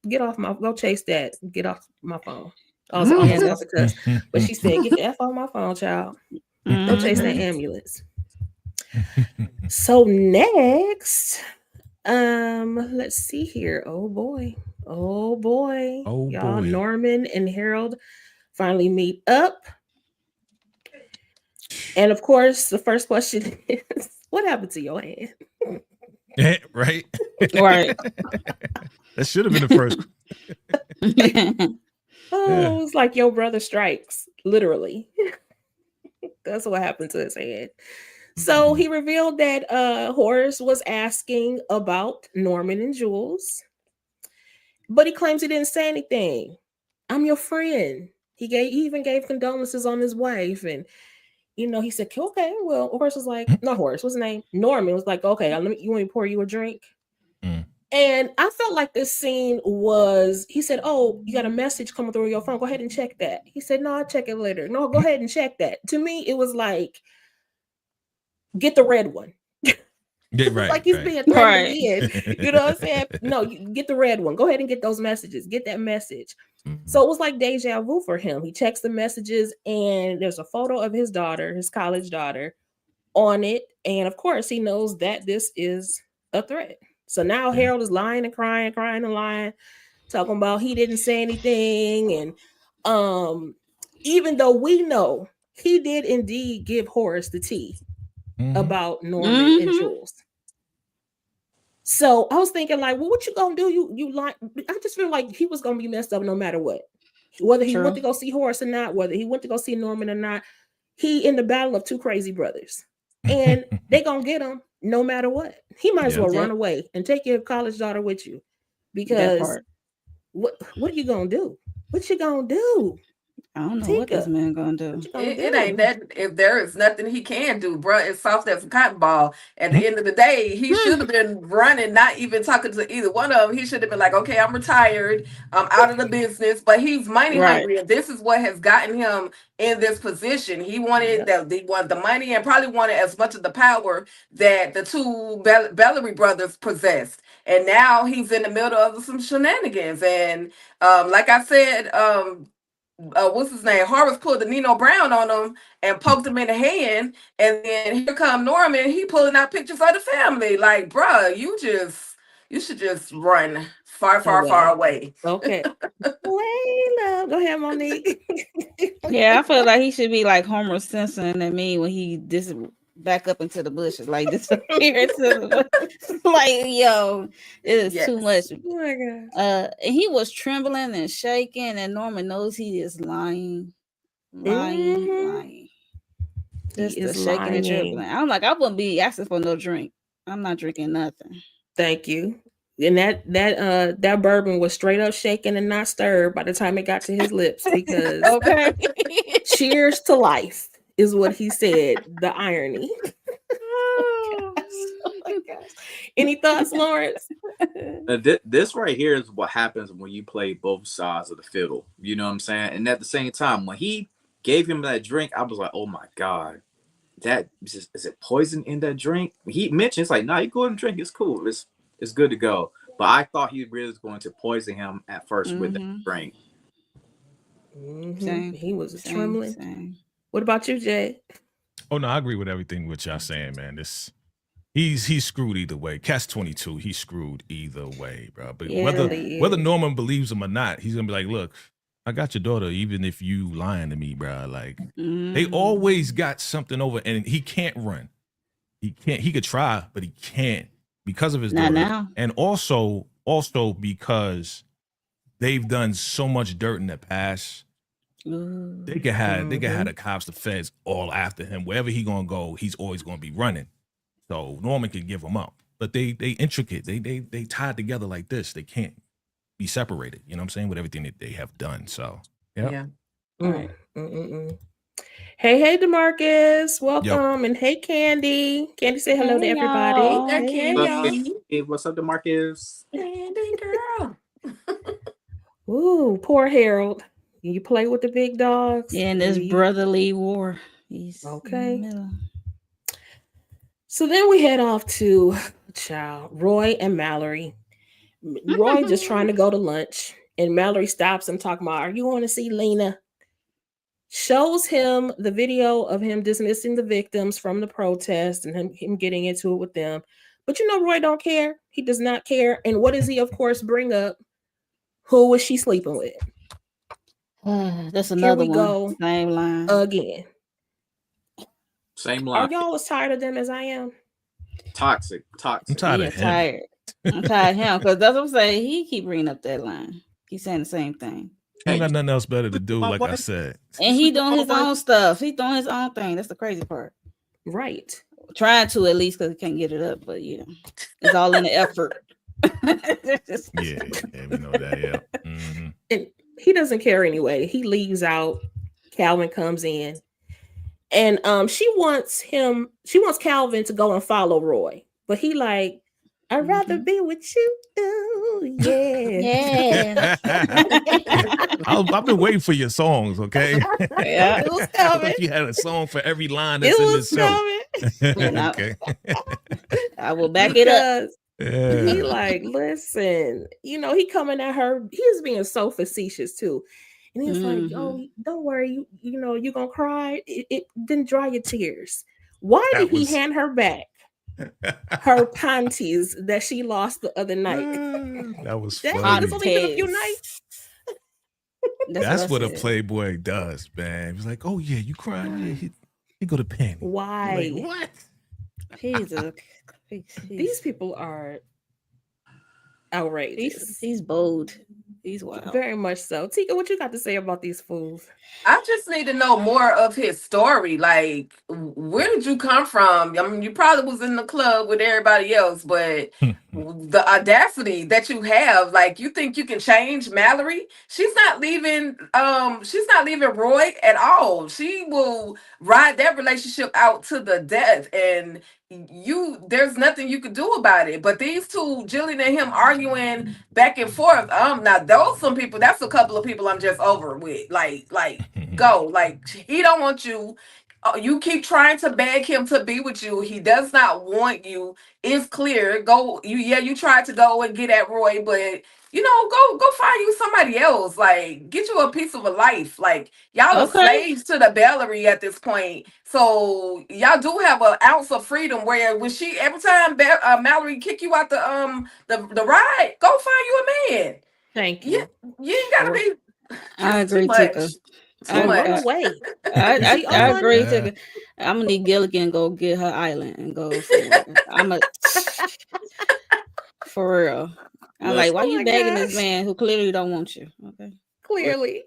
go chase that. Get off my phone. I was almost about to cuss, but she said, "Get the F off my phone, child. Go chase that ambulance." So next, let's see here. Oh boy. Y'all, Norman and Harold finally meet up. And of course, the first question is, what happened to your hand? Right. That should have been the first. It's like your brother strikes, literally. That's what happened to his hand. So he revealed that Horace was asking about Norman and Jules, but he claims he didn't say anything. I'm your friend. He even gave condolences on his wife, and he said, okay, well, Horace was like, not Horace, what's his name? Norman was like, okay, you want me to pour you a drink? And I felt like this scene was, he said, oh, you got a message coming through your phone. Go ahead and check that. He said, no, I'll check it later. No, go ahead and check that. To me, it was like, get the red one. Like he's being threatened again. You know what I'm saying? No, you get the red one. Go ahead and get those messages. Get that message. So it was like deja vu for him. He checks the messages and there's a photo of his daughter, his college daughter, on it. And of course, he knows that this is a threat. So now Harold is lying and crying and lying, talking about he didn't say anything. And even though we know he did indeed give Horace the tea about Norman and Jules. So I was thinking, like, well, what you gonna do? You like? I just feel like he was gonna be messed up no matter what. Whether he went to go see Horace or not, whether he went to go see Norman or not, he in the battle of two crazy brothers, and they gonna get him no matter what. He might as well run away and take your college daughter with you, because what are you gonna do? What you gonna do? I don't know what this Tika, man gonna do. what you gonna It ain't do? that. If there is nothing he can do, bruh, it's soft as a cotton ball. At the end of the day, he should have been running, not even talking to either one of them. He should have been like, okay, I'm retired, I'm out of the business, but he's money Right. hungry, and this is what has gotten him in this position. He wanted the money and probably wanted as much of the power that the two Bellery brothers possessed. And now he's in the middle of some shenanigans. And like I said, what's his name? Horace pulled the Nino Brown on him and poked him in the hand. And then here come Norman. He pulling out pictures of the family. Like, bruh, you should just run far away. Okay. Layla. Go ahead, Monique. Yeah, I feel like he should be like Homer Simpson and me when he back up into the bushes, like disappear into the like, yo, it is too much. Oh my God. And he was trembling and shaking, and Norman knows he is lying. Just He the is shaking and lying. trembling. I'm like, I wouldn't be asking for no drink. I'm not drinking nothing. Thank you. And that bourbon was straight up shaken and not stirred by the time it got to his lips, because Okay. cheers to life is what he said. The irony. Oh my gosh. Any thoughts, Lawrence? This right here is what happens when you play both sides of the fiddle. You know what I'm saying? And at the same time, when he gave him that drink, I was like, oh my God, that is it poison in that drink? He mentions like, nah, you go ahead and drink. It's cool. It's good to go. But I thought he really was going to poison him at 1st with that drink. He was trembling. Same. What about you, Jay? Oh no, I agree with everything what y'all saying, man. He's screwed either way. Catch 22, he's screwed either way, bro. But whether Norman believes him or not, he's gonna be like, look, I got your daughter, even if you lying to me, bro. Like they always got something over, and he can't run. He can't. He could try, but he can't because of his daughter, now. And also because they've done so much dirt in the past. They could have the cops, the feds, all after him. Wherever he gonna go, he's always gonna be running. So Norman can give him up, but they intricate. They tied together like this. They can't be separated. You know what I'm saying? With everything that they have done. So yeah. All right. Hey, DeMarcus, welcome, and hey, Candy. Candy, say hello to everybody. Hey, what's up, DeMarcus? Candy girl. Ooh, poor Harold. You play with the big dogs. Yeah, in this brotherly war. He's okay. So then we head off to Roy and Mallory. Roy just trying to go to lunch, and Mallory stops him talking about, are you want to see Lena? Shows him the video of him dismissing the victims from the protest and him getting into it with them. But Roy don't care. He does not care. And what does he, of course, bring up? Who was she sleeping with? That's another one. Go same line again. Same line. Are y'all as tired of them as I am? Toxic. I'm tired of him. I'm tired of him because that's what I'm saying. He keep bringing up that line. He's saying the same thing. He ain't got nothing else better to do, like I said. And he doing his own stuff. He doing his own thing. That's the crazy part. Right. Trying to, at least, because he can't get it up. But it's all in the effort. yeah, we know that. Yeah. Mm-hmm. And he doesn't care anyway. He leaves out. Calvin comes in, and she wants Calvin to go and follow Roy, but he like, I'd rather be with you. Ooh, yeah. I've been waiting for your songs, okay? Yeah, it was coming. I thought you had a song for every line that's in this show. Okay. I will back it up. Yeah. He like, listen, he coming at her. He's being so facetious too. And he's like, oh, don't worry, you're gonna cry. It didn't dry your tears. Why did he hand her back her panties that she lost the other night? That was funny. It's only been a few nights. That's what a playboy does, man. He's like, oh yeah, you crying? Yeah, he go to pen. Why? Like, what? These people are outrageous. He's bold. He's wild. Very much so. Tika, what you got to say about these fools? I just need to know more of his story. Like, where did you come from? I mean, you probably was in the club with everybody else, but the audacity that you have, like, you think you can change Mallory? She's not leaving. She's not leaving Roy at all. She will ride that relationship out to the death, and there's nothing you could do about it. But these two, Jillian and him, arguing back and forth. Now those some people. That's a couple of people I'm just over with. Like go. Like, he don't want you. You keep trying to beg him to be with you. He does not want you. It's clear. You tried to go and get at Roy, but go find you somebody else. Like, get you a piece of a life. Like, y'all are slaves to the Bellery at this point. So y'all do have an ounce of freedom where when every time Mallory kick you out the ride, go find you a man. Thank you. You ain't gotta be. I agree, Tika. Run away. I agree, Tika. I'm gonna need Gilligan go get her island and go somewhere. For real. I'm like, why you begging this man who clearly don't want you? Okay. Clearly.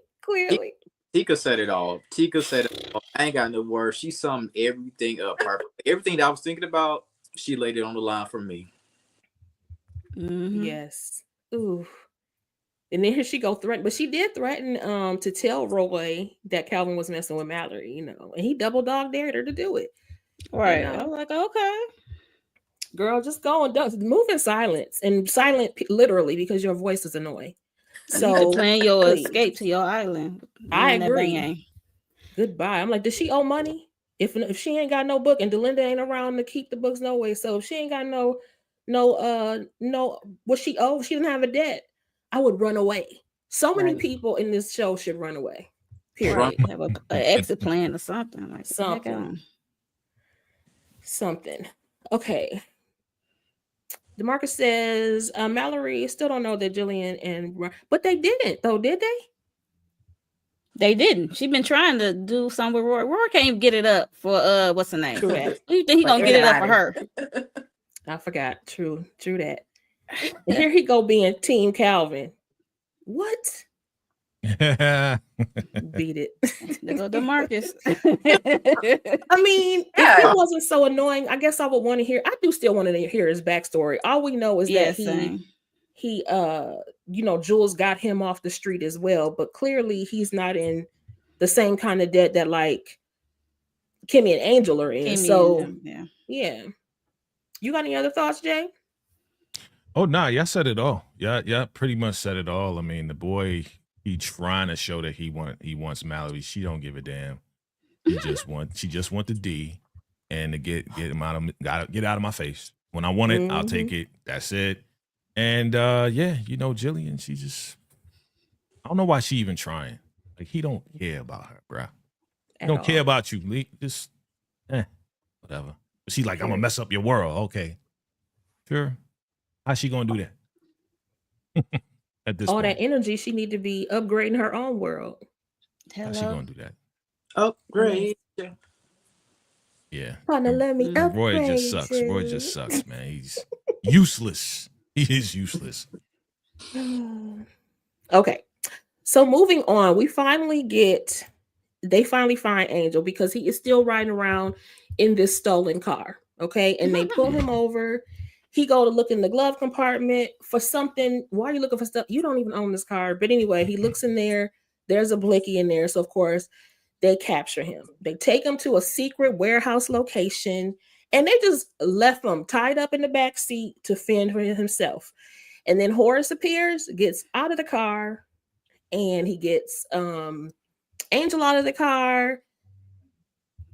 Tika said it all. I ain't got no words. She summed everything up perfect. Everything that I was thinking about, she laid it on the line for me. Mm-hmm. Yes. Ooh. And then here she go threaten, but she did threaten to tell Roy that Calvin was messing with Mallory, and he double dog dared her to do it. Right. I was like, okay. Girl, just go and move in silence, and silent literally because your voice is annoying. So plan your escape to your island. I agree. Goodbye. I'm like, does she owe money? If she ain't got no book and Delinda ain't around to keep the books no way, so if she ain't got no what she owes, she doesn't have a debt. I would run away. So many people in this show should run away. Period. Right. Have an exit plan or something like something. Okay. DeMarcus says Mallory still don't know that Jillian but they didn't though, did they? They didn't. She been trying to do something with Roy. Roy can't even get it up for what's her name? True that. Who you think he gonna get it up for her? I forgot. True that. And here he go being Team Calvin. What? Beat it. There go DeMarcus. I mean, if it wasn't so annoying, I guess I would want to hear. I do still want to hear his backstory. All we know is that he Jules got him off the street as well, but clearly he's not in the same kind of debt that like Kimmy and Angel are in. Yeah. You got any other thoughts, Jay? Oh no, y'all said it all. Yeah, pretty much said it all. I mean, the boy, he trying to show that he wants Mallory. She don't give a damn. She just want the D, and to get him get out of my face. When I want it, I'll take it. That's it. And Jillian, she just, I don't know why she even trying. Like, he don't care about her, bro. He don't care about you. Lee. Just whatever. She's like, I'm gonna mess up your world. Okay, sure. How's she gonna do that? At this point, that energy, she need to be upgrading her own world. How's she gonna do that? Upgrade. Yeah. Wanna let me upgrade. Roy just sucks. Roy just sucks, man. He's useless. He is useless. Okay. So moving on, they finally find Angel because he is still riding around in this stolen car. Okay. And they pull him over. He go to look in the glove compartment for something. Why are you looking for stuff? You don't even own this car. But anyway, he looks in there. There's a blicky in there. So of course, they capture him. They take him to a secret warehouse location, and they just left him tied up in the back seat to fend for himself. And then Horace appears, gets out of the car, and he gets Angel out of the car.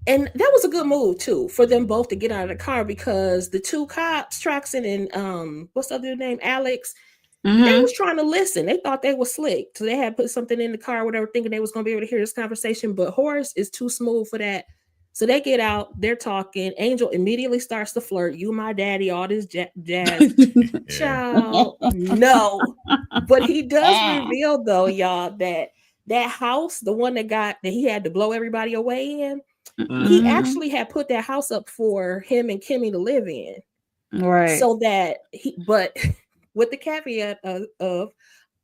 And that was a good move too for them both to get out of the car, because the two cops, Traxon and what's the other name, Alex, they was trying to listen. They thought they were slick, so they had put something in the car, whatever, thinking they was going to be able to hear this conversation. But Horace is too smooth for that. So they get out, they're talking. Angel immediately starts to flirt. You, my daddy, all this jazz. Child, no. But he does reveal, though, y'all, that house, the one that he had to blow everybody away in, he actually had put that house up for him and Kimmy to live in. Right. So that with the caveat of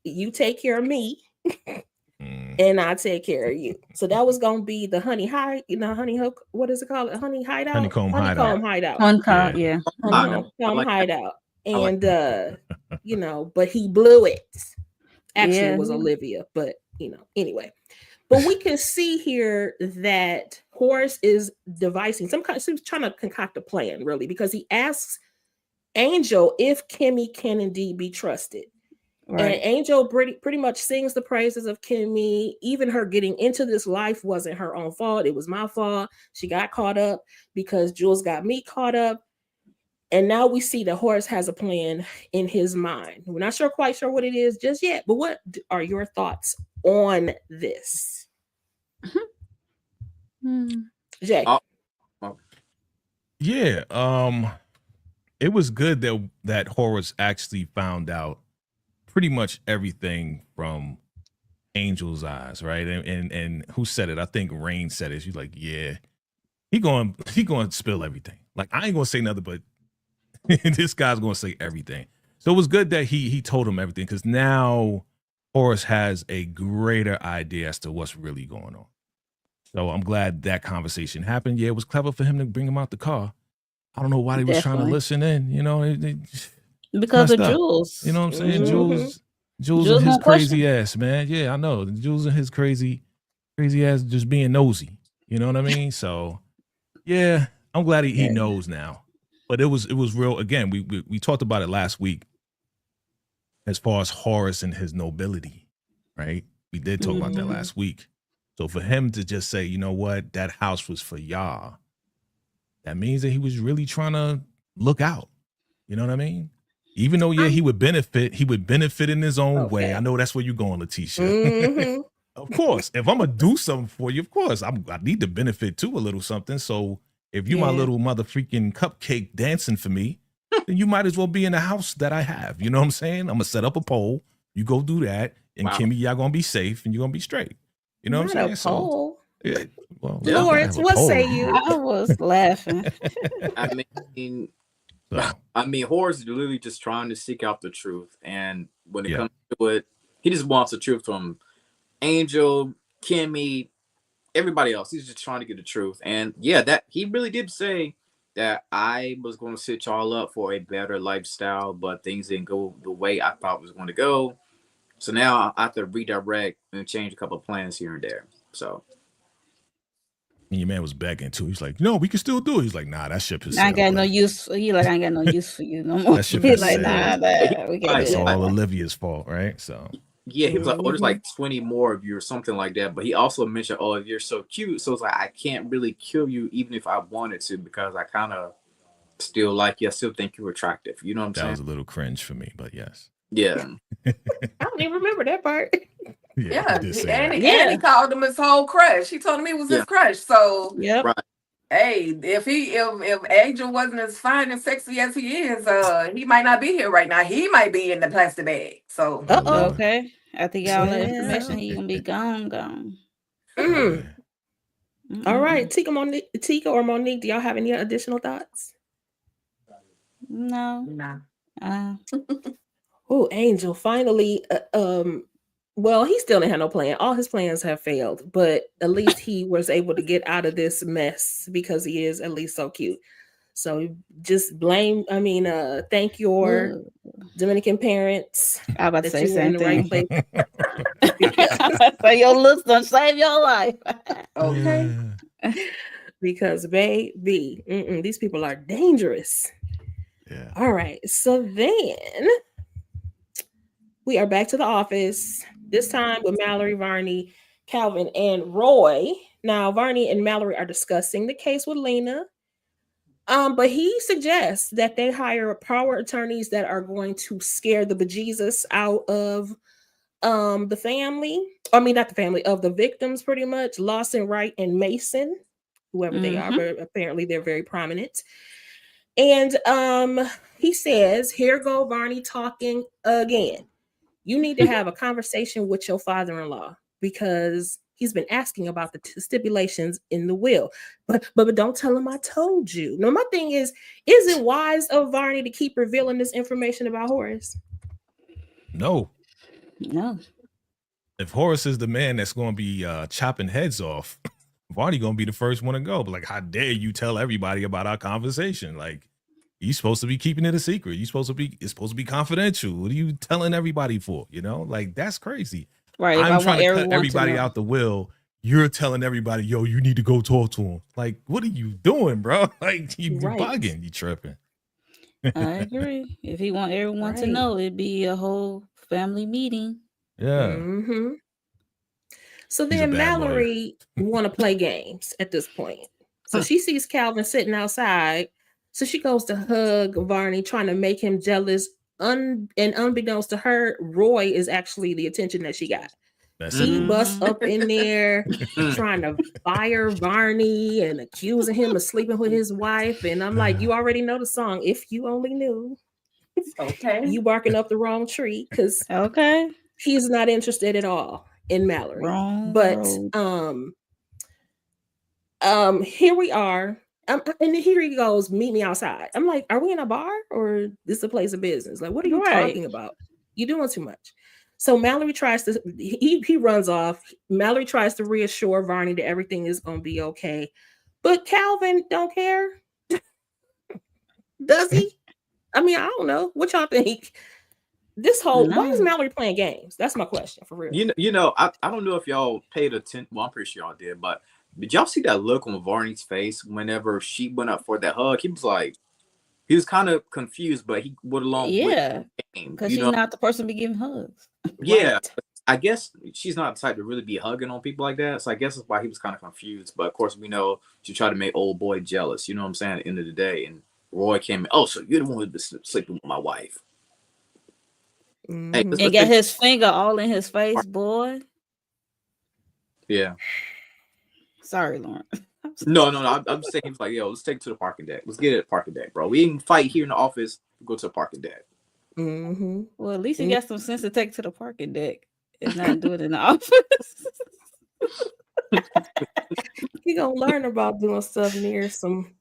you take care of me and I take care of you. So that was gonna be the honey hook. What is it called? A honey hideout? Honeycomb Honeycomb hideout. hideout. Yeah. Honeycomb I like that. hideout. I like And but he blew it. Actually, Yeah. it was Olivia, but anyway. But we can see here that Horace is devising he's trying to concoct a plan, really, because he asks Angel if Kimmy can indeed be trusted. Right. And Angel pretty much sings the praises of Kimmy. Even her getting into this life wasn't her own fault. It was my fault. She got caught up because Jules got me caught up. And now we see that Horace has a plan in his mind. We're not quite sure what it is just yet. But what are your thoughts on this? Jay? Yeah. It was good that Horace actually found out pretty much everything from Angel's eyes, right? And who said it? I think Rain said it. She's like, yeah, he going to spill everything. Like, I ain't gonna say nothing, but this guy's gonna say everything. So it was good that he told him everything, because now Horace has a greater idea as to what's really going on. So I'm glad that conversation happened. Yeah, it was clever for him to bring him out the car. I don't know why he was trying to listen in, because of Jules. You know what I'm saying? Mm-hmm. Jules and his crazy ass, man. Yeah, I know. Jules and his crazy ass just being nosy. You know what I mean? So yeah, I'm glad he knows now. But it was real. Again, we talked about it last week as far as Horace and his nobility, right? We did talk about that last week. So for him to just say, you know what, that house was for y'all, that means that he was really trying to look out. You know what I mean? Even though, he would benefit in his own way. I know that's where you're going, Letitia. Mm-hmm. Of course, if I'm gonna do something for you, of course, I need to benefit too a little something. So if you my little mother freaking cupcake dancing for me, then you might as well be in the house that I have. You know what I'm saying? I'm gonna set up a pole. You go do that, and Kimmy, y'all gonna be safe and you're gonna be straight. You know what I'm saying? Pole. So, yeah. Well, Lawrence, what say you? I was laughing. I mean, Horace is literally just trying to seek out the truth, and when it comes to it, he just wants the truth from Angel, Kimmy, everybody else. He's just trying to get the truth, and that he really did say that I was going to set y'all up for a better lifestyle, but things didn't go the way I thought it was going to go. So now I have to redirect and change a couple of plans here and there. So. And your man was begging too. He's like, no, we can still do it. He's like, nah, that ship is. I ain't got no use for you. Like, I ain't got no use for you no more. That ship He's is like, sailed. nah, we can't It's do that. all Olivia's fault, right? So yeah, he was like, oh, there's like 20 more of you or something like that. But he also mentioned, oh, you're so cute. So it's like, I can't really kill you even if I wanted to, because I kind of still like you. I still think you're attractive. You know what I'm saying? That was a little cringe for me, but yes. Yeah. I don't even remember that part. Yeah. And he called him his whole crush. He told him he was his crush. So right. Hey, if Angel wasn't as fine and sexy as he is, he might not be here right now. He might be in the plastic bag. So okay. After y'all the information, he gonna be gone. All right, Tika or Monique, do y'all have any additional thoughts? No. Oh, Angel finally. Well, he still didn't have no plan. All his plans have failed, but at least he was able to get out of this mess because he is at least so cute. So just thank your Dominican parents. I was about to say you were in the right place. So your looks don't save your life. Okay. Because baby, these people are dangerous. Yeah. All right. So then we are back to the office. This time with Mallory, Varney, Calvin, and Roy. Now, Varney and Mallory are discussing the case with Lena. But he suggests that they hire power attorneys that are going to scare the bejesus out of the family. I mean, not the family, of the victims, pretty much. Lawson, Wright, and Mason, whoever they are, but apparently they're very prominent. And he says, here go Varney talking again. You need to have a conversation with your father-in-law because he's been asking about the stipulations in the will. But don't tell him I told you. No, my thing is it wise of Varney to keep revealing this information about Horace? No. No. If Horace is the man that's going to be chopping heads off, Varney going to be the first one to go. But like, how dare you tell everybody about our conversation? Like, you're supposed to be keeping it a secret. It's supposed to be confidential. What are you telling everybody for? You know, like that's crazy. Right. I'm trying to cut everybody out the will. You're telling everybody, yo, you need to go talk to him. Like, what are you doing, bro? Like, you bugging, you tripping. I agree. If he want everyone to know, it'd be a whole family meeting. Yeah. Mm-hmm. So then Mallory want to play games at this point. So she sees Calvin sitting outside. So she goes to hug Varney, trying to make him jealous. And unbeknownst to her, Roy is actually the attention that she got. He busts up in there trying to fire Varney and accusing him of sleeping with his wife. And I'm like, you already know the song. If you only knew. Okay. You barking up the wrong tree because he's not interested at all in Mallory. But here we are. And here he goes, meet me outside. I'm like, are we in a bar or this is a place of business? Like, what are you talking about? You're doing too much. So Mallory tries to, he runs off. Mallory tries to reassure Varney that everything is going to be okay. But Calvin don't care. Does he? I mean, I don't know. What y'all think? This whole, why is Mallory playing games? That's my question, for real. You know, I don't know if y'all paid attention. Well, I'm pretty sure y'all did, but did y'all see that look on Varney's face whenever she went up for that hug? He was like, he was kind of confused, but he went along with the game. Because she's not the person to be giving hugs. Yeah. Right. I guess she's not the type to really be hugging on people like that. So I guess that's why he was kind of confused. But of course, we know she tried to make old boy jealous. You know what I'm saying? At the end of the day. And Roy came in, oh, so you're the one who's been sleeping with my wife. Mm-hmm. Hey, and got his finger all in his face, boy. Yeah. Sorry, Lauren. No. I'm saying he was like, yo, let's take it to the parking deck. Let's get it at the parking deck, bro. We didn't fight here in the office. Go to the parking deck. Mm-hmm. Well, at least he got some sense to take it to the parking deck and not do it in the office. He gonna learn about doing stuff near some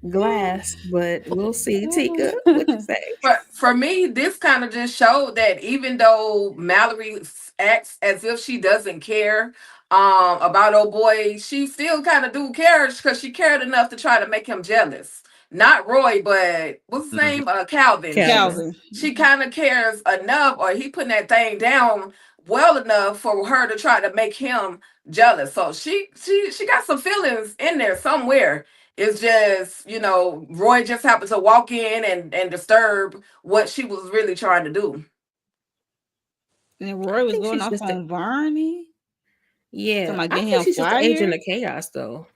glass, but we'll see. Tika, what you say? For me, this kind of just showed that even though Mallory acts as if she doesn't care about old boy, she still kind of do care because she cared enough to try to make him jealous. Not Roy, but what's his name? Calvin. She kind of cares enough, or he putting that thing down well enough for her to try to make him jealous. So she got some feelings in there somewhere. It's just, you know, Roy just happened to walk in and disturb what she was really trying to do. And Roy was going off on Varney. Yeah, I think she's just an agent of chaos, though.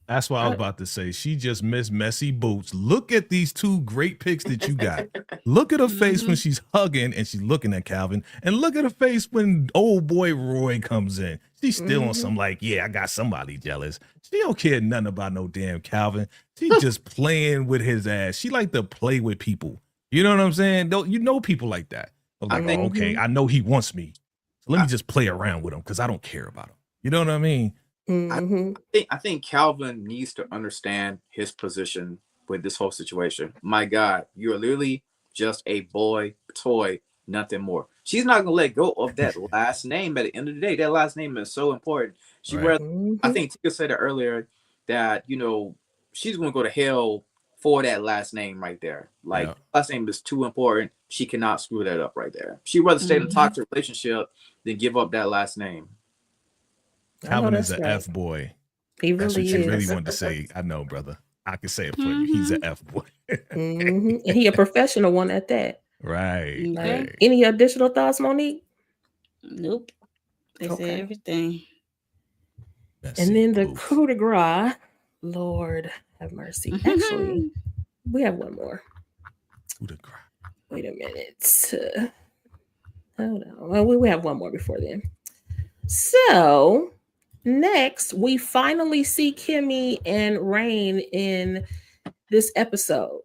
That's what I was about to say. She just missed messy boots. Look at these two great pics that you got. Look at her face when she's hugging and she's looking at Calvin. And look at her face when old boy Roy comes in. She's still on some like, yeah, I got somebody jealous. She don't care nothing about no damn Calvin. She's just playing with his ass. She like to play with people. You know what I'm saying? You know people like that. I'm like, okay, I know he wants me. So let me just play around with him because I don't care about him. You know what I mean? Mm-hmm. I think Calvin needs to understand his position with this whole situation. My God, you're literally just a boy toy, nothing more. She's not gonna let go of that last name. At the end of the day, that last name is so important. I think Tika said it earlier that, you know, she's gonna go to hell for that last name right there. Like last name is too important. She cannot screw that up right there. She'd rather stay in a toxic relationship than give up that last name. Calvin is an F boy. He really that's what is. you really wanted to say. I know, brother. I can say it for you. He's an F boy. And he a professional one at that. Right. Right. Any additional thoughts, Monique? Nope. They said everything. And then the coup de grace. Lord have mercy. Actually, we have one more. Coup de grace. Wait a minute. Hold on. Well, we have one more before then. So next, we finally see Kimmy and Rain in this episode.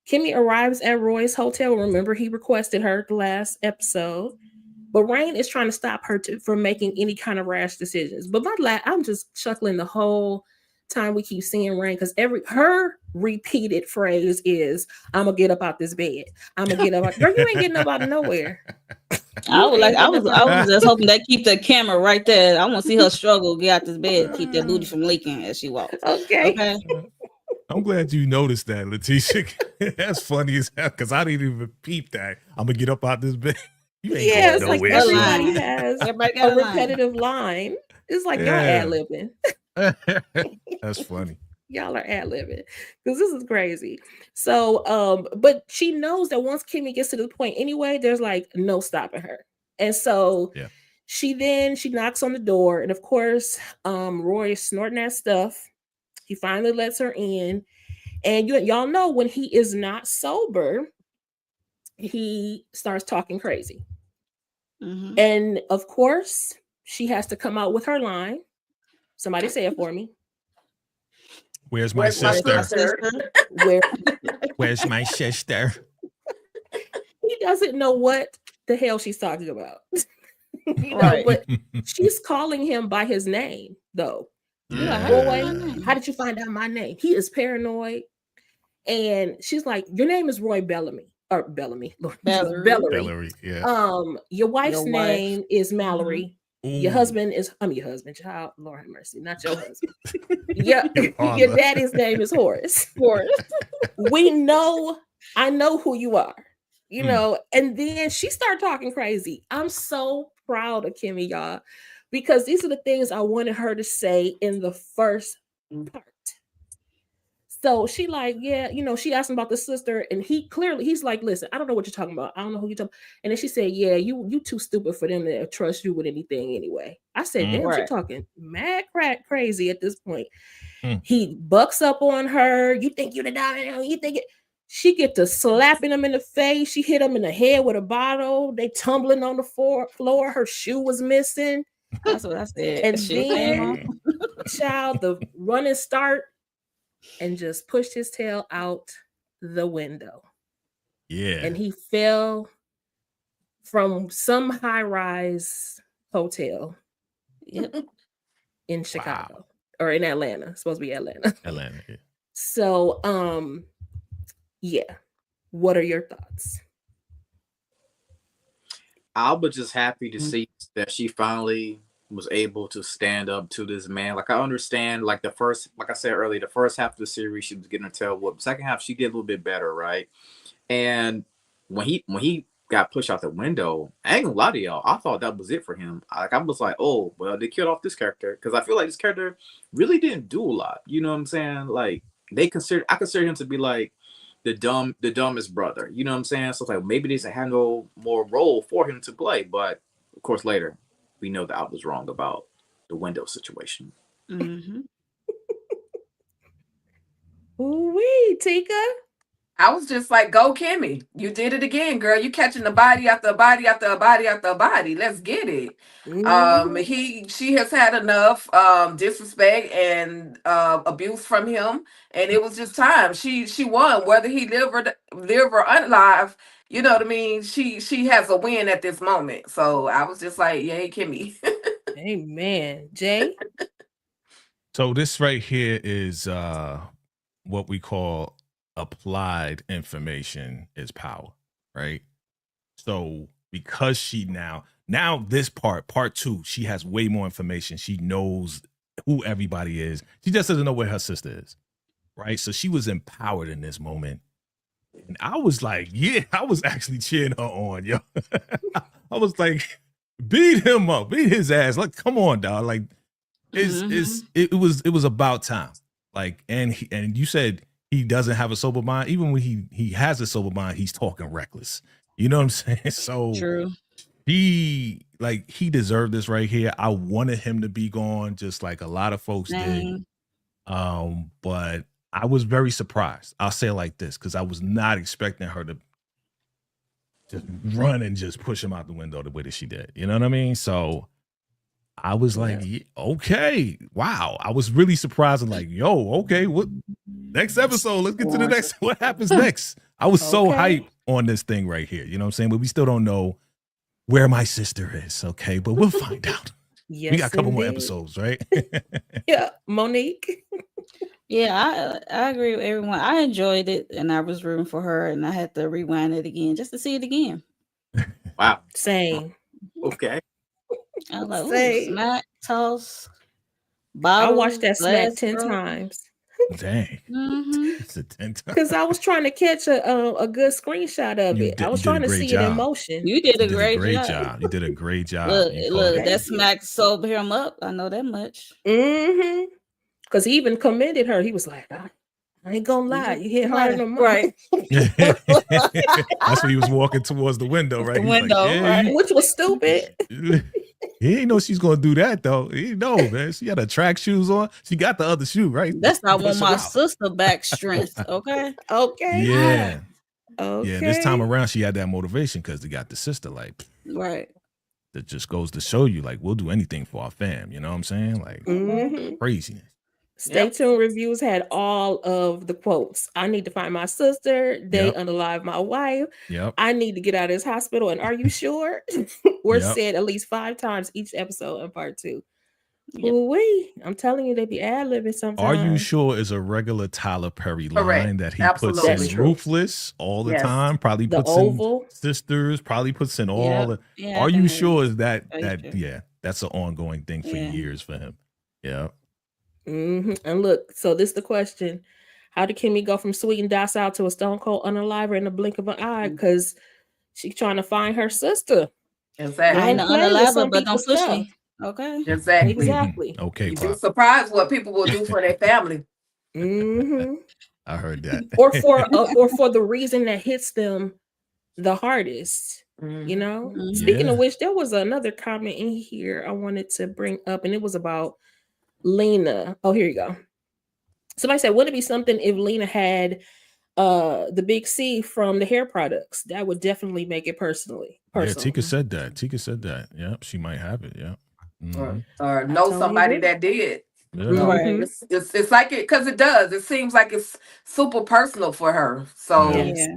Kimmy arrives at Roy's hotel. Remember, he requested her the last episode. But Rain is trying to stop her from making any kind of rash decisions. But I'm just chuckling the whole time we keep seeing Rain because her repeated phrase is, "I'm gonna get up out this bed. I'm gonna get up." Girl, you ain't getting up out of nowhere. I You would like. ain't getting up I out was just hoping they keep the camera right there. I want to see her struggle, get out this bed, keep that booty from leaking as she walks. Okay. Okay. I'm glad you noticed that, Letitia. That's funny as hell because I didn't even peep that. I'm gonna get up out this bed. You ain't Yeah, going it's like nowhere. A everybody line. has Everybody a got a line. repetitive line. It's like y'all Yeah. ad-libbing. That's funny. Y'all are ad-libbing because this is crazy. So, but she knows that once Kimmy gets to the point anyway, there's like no stopping her. And so Yeah. she knocks on the door, and of course, Roy is snorting that stuff. He finally lets her in. And y'all know when he is not sober, he starts talking crazy. Mhm. And of course, she has to come out with her line. Somebody say it for me. Where's my Where's my sister? sister? Where Where's my sister? he doesn't know what the hell she's talking about. Right. But she's calling him by his name, though. You're like, how Boy, you find my name? how did you find out my name? He is paranoid. And she's like, your name is Roy Bellamy. Or Bellamy. Lord Jesus, Valerie. Valerie, yeah. Your wife's Your wife. name is Mallory. Your Ooh. husband is your husband, child. Lord have mercy, not your husband. your father. daddy's name is Horace. We know, I know who you are. You know, and then she started talking crazy. I'm so proud of Kimmy, y'all, because these are the things I wanted her to say in the first part. So she like, yeah, she asked him about the sister, and he's like, listen, I don't know what you're talking about. I don't know who you're talking about. And then she said, yeah, you too stupid for them to trust you with anything anyway. I said, damn, Right. she talking mad crack crazy at this point. Mm. He bucks up on her. You think you're the dominant? You think it? She get to slapping him in the face. She hit him in the head with a bottle. They tumbling on the floor. Her shoe was missing. That's what I said. And Shoe came off. then, child, the running start, and just pushed his tail out the window. Yeah. And he fell from some high-rise hotel Yep. in Chicago or in Atlanta. It's supposed to be Atlanta. Atlanta. Yeah. So, yeah. What are your thoughts? I was just happy to see that she finally was able to stand up to this man. Like, I understand, like I said earlier, the first half of the series, she was getting her tail whooped. Second half, she did a little bit better, right? And when he got pushed out the window, I ain't gonna lie to y'all, I thought that was it for him. I was like, oh, well, they killed off this character, because I feel like this character really didn't do a lot. You know what I'm saying? Like, I consider him to be like the dumbest brother. You know what I'm saying? So it's like maybe they had no more role for him to play. But of course, later we know that I was wrong about the window situation. Mm-hmm. Ooh-wee, Tika. I was just like, go Kimmy. You did it again, girl. You catching the body after body after body after body. Let's get it. She has had enough disrespect and abuse from him, and it was just time. She won, whether he live or unalive. You know what I mean? She has a win at this moment. So I was just like, yay, Kimmy. Amen. Jay? So this right here is what we call applied information is power, right? So because she now this part two, she has way more information. She knows who everybody is. She just doesn't know where her sister is, right? So she was empowered in this moment. And I was like, yeah, I was actually cheering her on, yo. I was like, beat him up, beat his ass. Like, come on, dog. Like, it was about time. Like, and you said he doesn't have a sober mind. Even when he has a sober mind, he's talking reckless. You know what I'm saying? So True. he deserved this right here. I wanted him to be gone, just like a lot of folks did. But I was very surprised. I'll say it like this, because I was not expecting her to just run and just push him out the window the way that she did. You know what I mean? So I was like, yeah, okay, wow. I was really surprised and like, yo, okay, what next episode? Let's get to the next. What happens next? I was so hyped on this thing right here. You know what I'm saying? But we still don't know where my sister is. Okay, but we'll find out. Yes, we got a couple more episodes, right? Yeah, Monique. Yeah, I agree with everyone. I enjoyed it, and I was rooting for her, and I had to rewind it again just to see it again. Wow. Same. Okay. I was like, ooh, Same. smack, toss, I bottle, watched that smack glass 10 broken. times Dang. Mm-hmm. It's a 10 times. because I was trying to catch a good screenshot of You it. did- I you was did a trying to great see it in job. motion. You did a You did a great great job. job. You did a great job. Look, You caught look, it. Thank that you. smack sobered him up. I know that much. Mm-hmm. Because he even commended her. He was like, I ain't gonna lie, you hit harder than mine. Right. That's when he was walking towards the window, right? The He's like, window, yeah, right. Which was stupid. he ain't know she's gonna do that though. He didn't know, man. She had her track shoes on. She got the other shoe, right? That's not Push want her my out. sister back strength, okay? Okay. Yeah. Okay. Yeah, this time around she had that motivation because they got the sister. Like, Right. that just goes to show you, like, we'll do anything for our fam. You know what I'm saying? Like, Mhm. craziness. Stay Yep. tuned reviews had all of the quotes. I need to find my sister. They Yep. unalive my wife. Yep. I need to get out of this hospital. And are you sure? We're Yep. said at least 5 times each episode in part 2. Yep. Ooh-wee. I'm telling you, they be ad-libbing sometimes. Are you sure is a regular Tyler Perry Correct. line that he Absolutely. puts That's in true. Ruthless all the Yes. time? Probably The puts in Oval. Sisters, probably puts in all Yep. the. Yeah, Are I you think sure is that Are you that sure? yeah, that's an ongoing thing for Yeah. years for him. Yeah. Mhm. And look, so this is the question. How did Kimmy go from sweet and docile to a stone cold unaliver in the blink of an eye? Because she's trying to find her sister. I Exactly. ain't Don't the play with some unalive, but don't people's push stuff. me. Okay. Exactly. Exactly. Okay, You'd be Pop. surprised what people will do for their family. Hmm. I heard that. Or for the reason that hits them the hardest. You know. Mhm. Speaking Yeah. of which, there was another comment in here I wanted to bring up, and it was about Lena. Oh, here you go. Somebody said, "Would it be something if Lena had the big C from the hair products? That would definitely make it personal." Yeah, Tika said that. Yep, she might have it. Yeah. Or know totally somebody agree. that did. Yeah. You know, Right. it's like it because it does. It seems like it's super personal for her. So Yeah. Yes.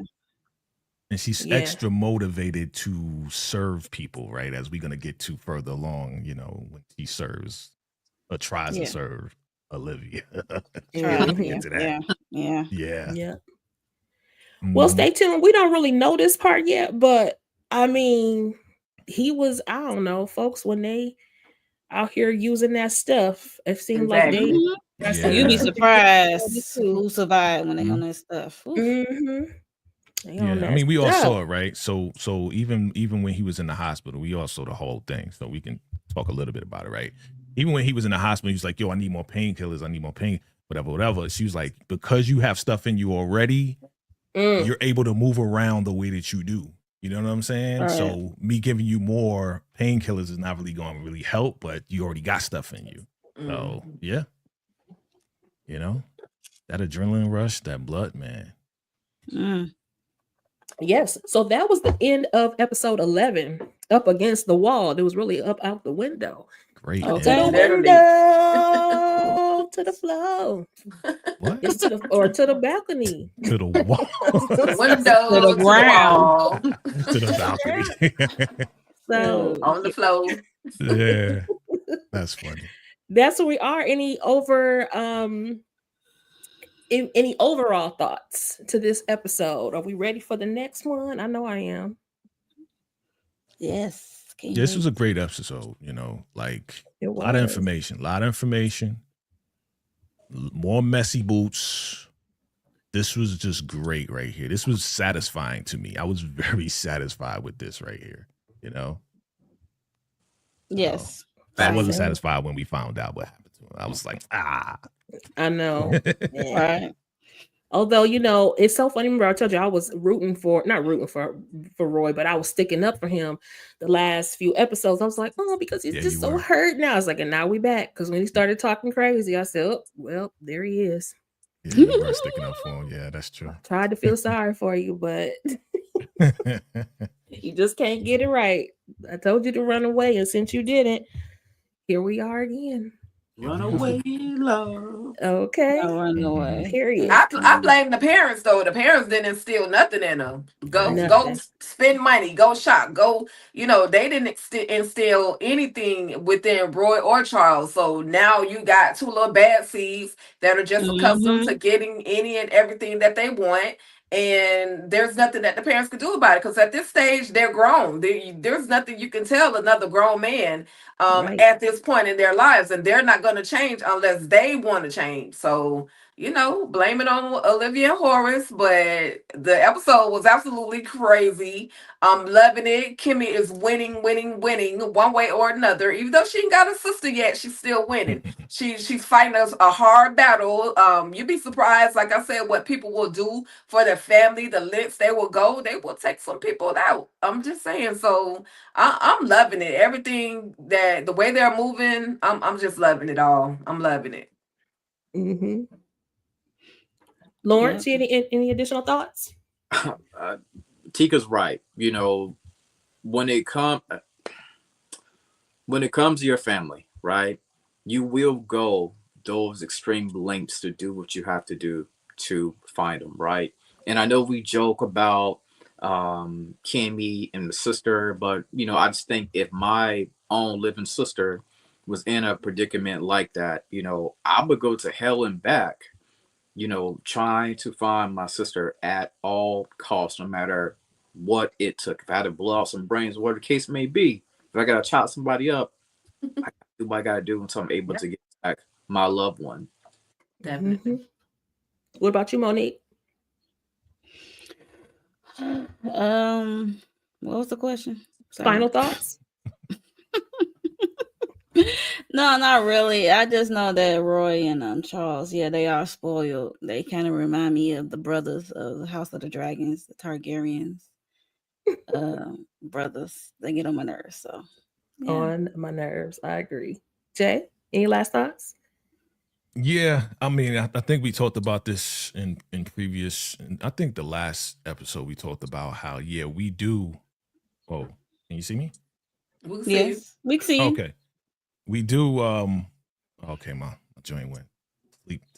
And she's Yeah. extra motivated to serve people, right? As we're gonna get to further along, you know, when she serves or tries Yeah. to serve Olivia. Try. We'll Yeah. get to that. Yeah. Yeah. Yeah. Yeah. Well, Mhm. stay tuned. We don't really know this part yet, but I mean, he was, I don't know, folks, when they out here using that stuff, it seemed like they exactly. Mhm. got Yeah. You'd be something to get surprised too. who survived when they on that stuff. Oof. Mm-hmm. They on Yeah, I that mean, we all stuff. saw it, right? So even when he was in the hospital, we all saw the whole thing. So we can talk a little bit about it, right? Even when he was in the hospital, he was like, "Yo, I need more painkillers. I need more pain, whatever." She was like, "Because you have stuff in you already, Mm. you're able to move around the way that you do." You know what I'm saying? Right. So me giving you more painkillers is not really going to really help, but you already got stuff in you. So yeah, you know, that adrenaline rush, that blood, man. Mm. Yes. So that was the end of episode 11. Up against the wall. It was really up out the window. Great. Up Okay. to the Literally. window. To the floor. What? It's to the balcony. To the wall. Window To the to the ground. wall, To the balcony. So on the floor. Yeah. That's funny. that's where we are. Any overall thoughts to this episode? Are we ready for the next one? I know I am. Yes. Can't This wait. was a great episode, you know, like It a lot of was. information, more messy boots. This was just great right here. This was satisfying to me. I was very satisfied with this right here, you know. Yes. I Same. wasn't satisfied when we found out what happened to him. I was like, I know. Yeah. Right. Although, you know, it's so funny. Remember, I told you I was not rooting for Roy, but I was sticking up for him the last few episodes. I was like, oh, because he's Yeah, just you so were. hurt now. I was like, and now we back. Because when he started talking crazy, I said, oh, well, there he is. Yeah, you were sticking up for him. Yeah, that's true. Tried to feel sorry for you, but you just can't get it right. I told you to run away, and since you didn't, here we are again. Run away, love. Okay. I run away. Period. I blame the parents though. The parents didn't instill nothing in them. Go Nothing. spend money. Go shop. Go. You know they didn't instill anything within Roy or Charles. So now you got two little bad seeds that are just accustomed to getting any and everything that they want, and there's nothing that the parents can do about it, because at this stage they're grown. There's nothing you can tell another grown man Right. at this point in their lives, and they're not going to change unless they want to change. So, blame it on Olivia and Horace, but the episode was absolutely crazy. I'm loving it. Kimmy is winning, winning, winning one way or another. Even though she ain't got a sister yet, she's still winning. She's fighting a hard battle. You'd be surprised, like I said, what people will do for their family, the lengths they will go. They will take some people out. I'm just saying. So I'm loving it. Everything, that the way they're moving, I'm just loving it all. I'm loving it. Mm-hmm. Lawrence, Yep. any additional thoughts? Tika's right. When it comes to your family, right? You will go those extreme lengths to do what you have to do to find them, right? And I know we joke about Kimmy and the sister, but I just think if my own living sister was in a predicament like that, I would go to hell and back, trying to find my sister at all costs, no matter what it took. If I had to blow out some brains, whatever the case may be, if I gotta chop somebody up, I gotta do what I gotta do until I'm able to get back my loved one. Definitely. Mm-hmm. What about you, Monique? What was the question? Sorry. Final thoughts? No, not really. I just know that Roy and Charles, yeah, they are spoiled. They kind of remind me of the brothers of the House of the Dragons, the Targaryens. Brothers, they get on my nerves. So, yeah. On my nerves. I agree. Jay, any last thoughts? Yeah, I mean, I think we talked about this in previous. I think the last episode we talked about how we do. Oh, can you see me? We can see you. Yes, we can see you. Okay, we do. Okay, my joint went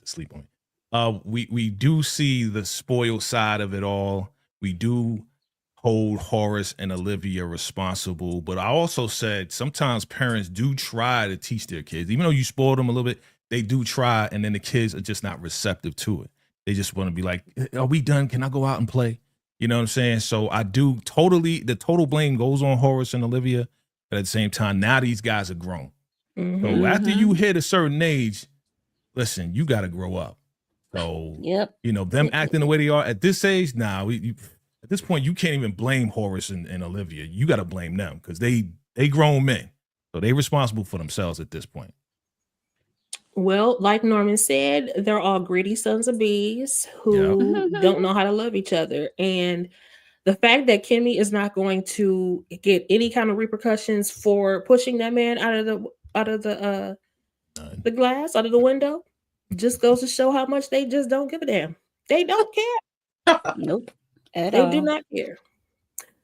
sleep on me. We do see the spoiled side of it all. We do hold Horace and Olivia responsible, but I also said sometimes parents do try to teach their kids, even though you spoiled them a little bit. They do try, and then the kids are just not receptive to it. They just want to be like, "Are we done? Can I go out and play?" You know what I'm saying? So I do the total blame goes on Horace and Olivia, but at the same time, now these guys are grown. Mm-hmm. So after you hit a certain age, listen, you got to grow up. So, them acting the way they are at this age, at this point, you can't even blame Horace and Olivia. You got to blame them because they grown men. So they responsible for themselves at this point. Well, like Norman said, they're all greedy sons of bees who don't know how to love each other. And the fact that Kimmy is not going to get any kind of repercussions for pushing that man out of the glass, out of the window, just goes to show how much they just don't give a damn. They don't care. Nope. They do not care.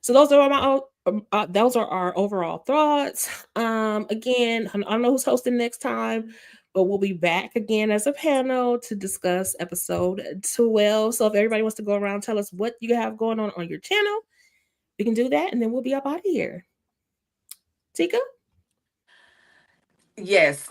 So those are our overall thoughts. Again, I don't know who's hosting next time, but we'll be back again as a panel to discuss episode 12. So if everybody wants to go around and tell us what you have going on your channel, we can do that, and then we'll be up out of here. Tika? Yes.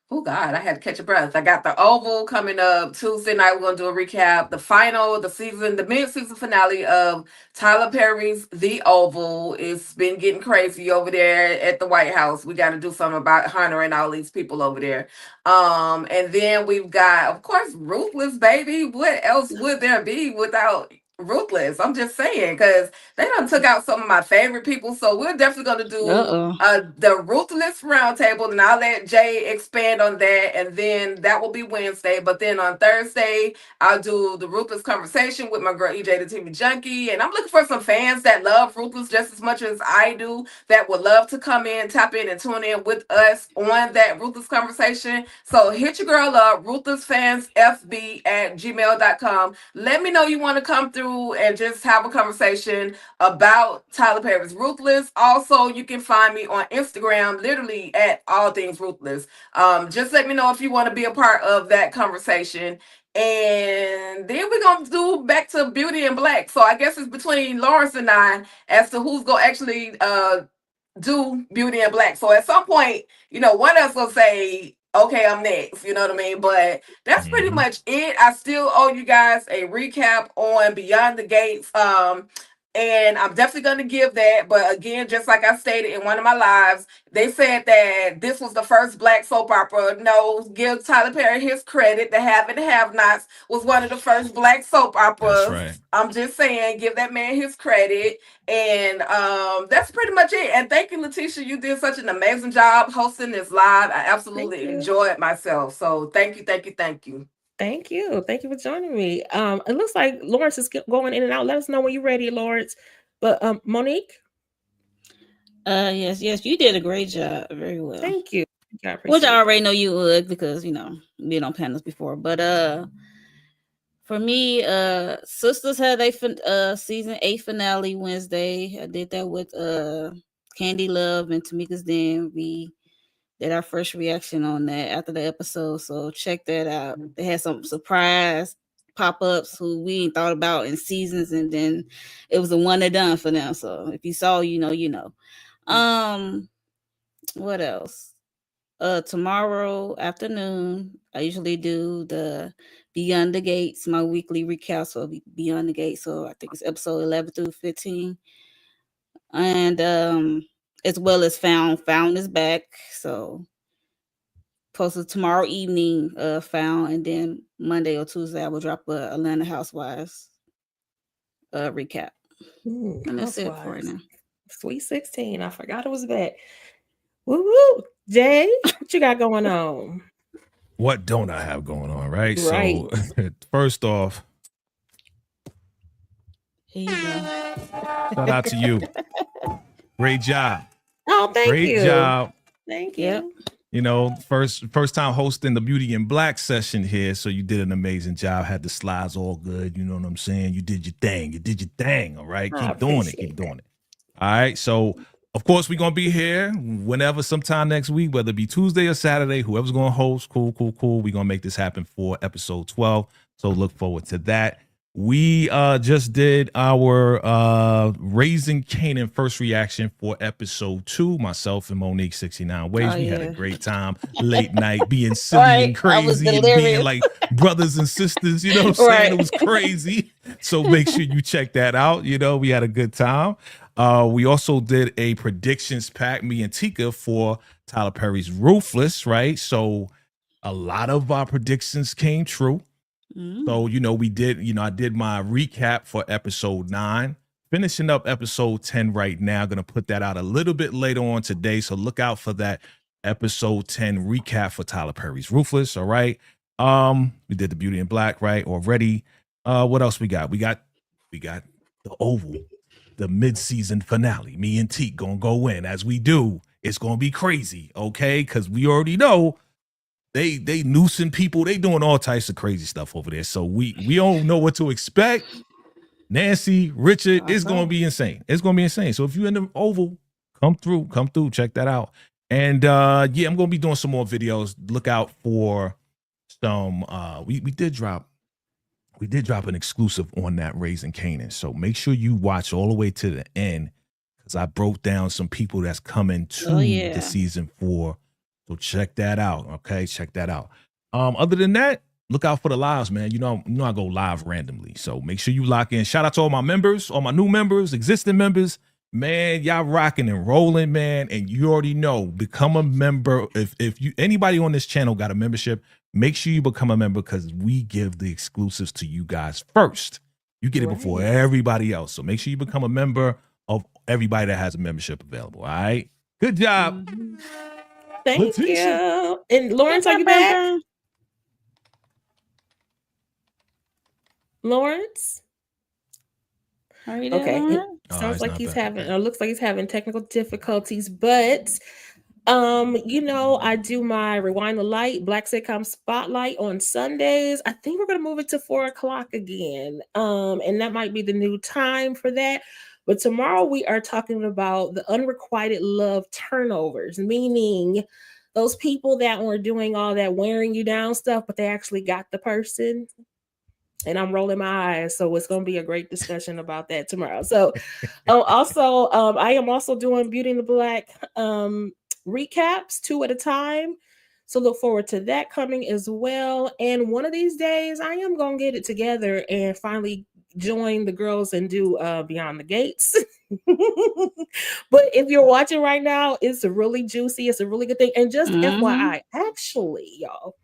Oh God, I had to catch a breath. I got the Oval coming up Tuesday night. We're gonna do a recap. The mid-season finale of Tyler Perry's The Oval. It's been getting crazy over there at the White House. We got to do something about Hunter and all these people over there. And then we've got, of course, Ruthless, baby. What else would there be without Ruthless? I'm just saying, because they done took out some of my favorite people. So we're definitely gonna do the Ruthless Roundtable, and I'll let Jay expand on that. And then that will be Wednesday. But then on Thursday, I'll do the Ruthless Conversation with my girl EJ the TV Junkie. And I'm looking for some fans that love Ruthless just as much as I do, that would love to come in, tap in, and tune in with us on that Ruthless Conversation. So hit your girl up, ruthlessfansfb@gmail.com. Let me know you want to come through and just have a conversation about Tyler Perry's Ruthless. Also, you can find me on Instagram, literally at All Things Ruthless. Just let me know if you want to be a part of that conversation. And then we're going to do back to Beauty and Black. So I guess it's between Lawrence and I as to who's going to actually do Beauty and Black. So at some point, one of us will say, okay, I'm next. You know what I mean? But that's pretty much it. I still owe you guys a recap on Beyond the Gates. And I'm definitely going to give that. But again, just like I stated in one of my lives, they said that this was the first black soap opera. No, give Tyler Perry his credit. The Have and Have Nots was one of the first black soap operas. That's right. I'm just saying, give that man his credit. And that's pretty much it. And thank you, Letitia. You did such an amazing job hosting this live. I absolutely enjoyed myself. So thank you. Thank you. Thank you for joining me. It looks like Lawrence is going in and out. Let us know when you're ready, Lawrence. But Monique? Yes, you did a great job. Very well. Thank you. Which I already know you would, because been on panels before. But for me, Sisters had a season 8 finale Wednesday. I did that with Candy Love and Tamika's Den. We did our first reaction on that after the episode, so check that out. They had some surprise pop-ups who we ain't thought about in seasons, and then it was a one and done for them. So if you saw, you know. What else? Tomorrow afternoon, I usually do the Beyond the Gates, my weekly recap. So Beyond the Gates, so I think it's episode 11 through 15, and as well as Found is back. So posted tomorrow evening, Found, and then Monday or Tuesday I will drop a Atlanta Housewives recap. And that's it for right now. Sweet 16. I forgot it was back. Woo woo. Jay, what you got going on? What don't I have going on, right? So first off, here you go. Shout out to you. Great job. Oh, thank you. Great job. Thank you. First time hosting the Beauty in Black session here, so you did an amazing job. Had the slides all good. You know what I'm saying? You did your thing. All right, keep doing it. All right, so of course we're gonna be here whenever, sometime next week, whether it be Tuesday or Saturday. Whoever's gonna host, cool. We're gonna make this happen for episode 12. So look forward to that. We just did our Raising Canaan first reaction for episode 2. Myself and Monique 69 Ways. We had a great time. Late night, being silly and crazy and being like brothers and sisters. You know what I'm saying? It was crazy. So make sure you check that out. We had a good time. We also did a predictions pack, me and Tika, for Tyler Perry's Ruthless, right? So a lot of our predictions came true. So, we did, I did my recap for episode 9, finishing up episode 10 right now. Going to put that out a little bit later on today. So look out for that episode 10 recap for Tyler Perry's Ruthless. All right. We did the Beauty in Black, right? Already. What else we got? We got the Oval, the mid-season finale. Me and Teak gonna go in as we do. It's gonna be crazy, okay? Because we already know they noosing people. They doing all types of crazy stuff over there. So we don't know what to expect. Nancy, Richard, it's gonna be insane. It's gonna be insane. So if you're in the Oval, come through, check that out. And I'm gonna be doing some more videos. Look out for some. We did drop an exclusive on that Raising Canaan. So make sure you watch all the way to the end, because I broke down some people that's coming to the season 4. So check that out. Okay, check that out. Other than that, look out for the lives, man. I go live randomly. So make sure you lock in. Shout out to all my members, all my new members, existing members. Man, y'all rocking and rolling, man. And you already know, become a member. If you anybody on this channel got a membership, make sure you become a member, because we give the exclusives to you guys first. You get it before everybody else. So make sure you become a member of everybody that has a membership available. All right. Good job. Thank you. And Lawrence, are you back? Lawrence? Are you there? Okay. It sounds like he's having, or looks like he's having technical difficulties, but I do my Rewind the Light Black Sitcom Spotlight on Sundays. I think we're gonna move it to 4:00 again. And that might be the new time for that. But tomorrow we are talking about the unrequited love turnovers, meaning those people that were doing all that wearing you down stuff, but they actually got the person. And I'm rolling my eyes. So it's going to be a great discussion about that tomorrow. So I am also doing Beauty in the Black recaps 2 at a time. So look forward to that coming as well. And one of these days, I am gonna get it together and finally join the girls and do Beyond the Gates. But if you're watching right now, it's really juicy. It's a really good thing. And just FYI, actually, y'all,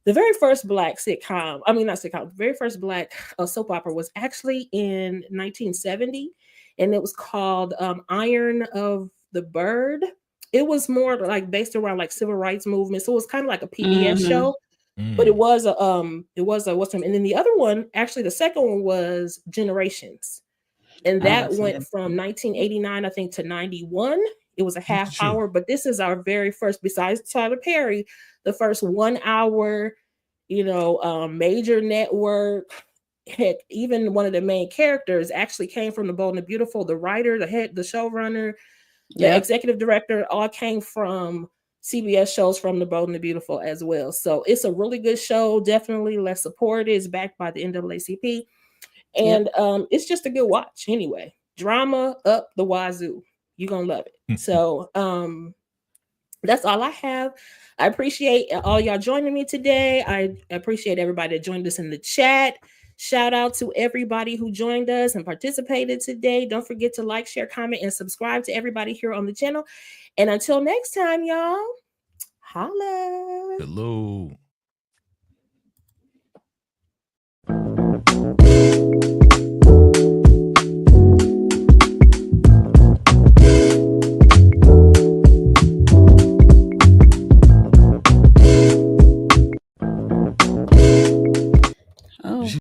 the very first black sitcom, I mean, not sitcom, the very first black soap opera was actually in 1970, and it was called Iron of the Bird. It was more like based around like civil rights movement. So it was kind of like a PBS show, but it was a what's name? And then the other one, actually the second one was Generations. And that went from 1989, I think, to 91. It was a half hour, but this is our very first, besides Tyler Perry, the first 1 hour, major network. Heck, even one of the main characters actually came from The Bold and the Beautiful. The writer, the showrunner, the executive director, all came from CBS shows from The Bold and the Beautiful as well. So it's a really good show. Definitely, let's support it. It's backed by the NAACP. And it's just a good watch anyway. Drama up the wazoo. You're gonna love it. So that's all I have. I appreciate all y'all joining me today. I appreciate everybody that joined us in the chat. Shout out to everybody who joined us and participated today. Don't forget to like, share, comment, and subscribe to everybody here on the channel. And until next time, y'all, holla. Hello.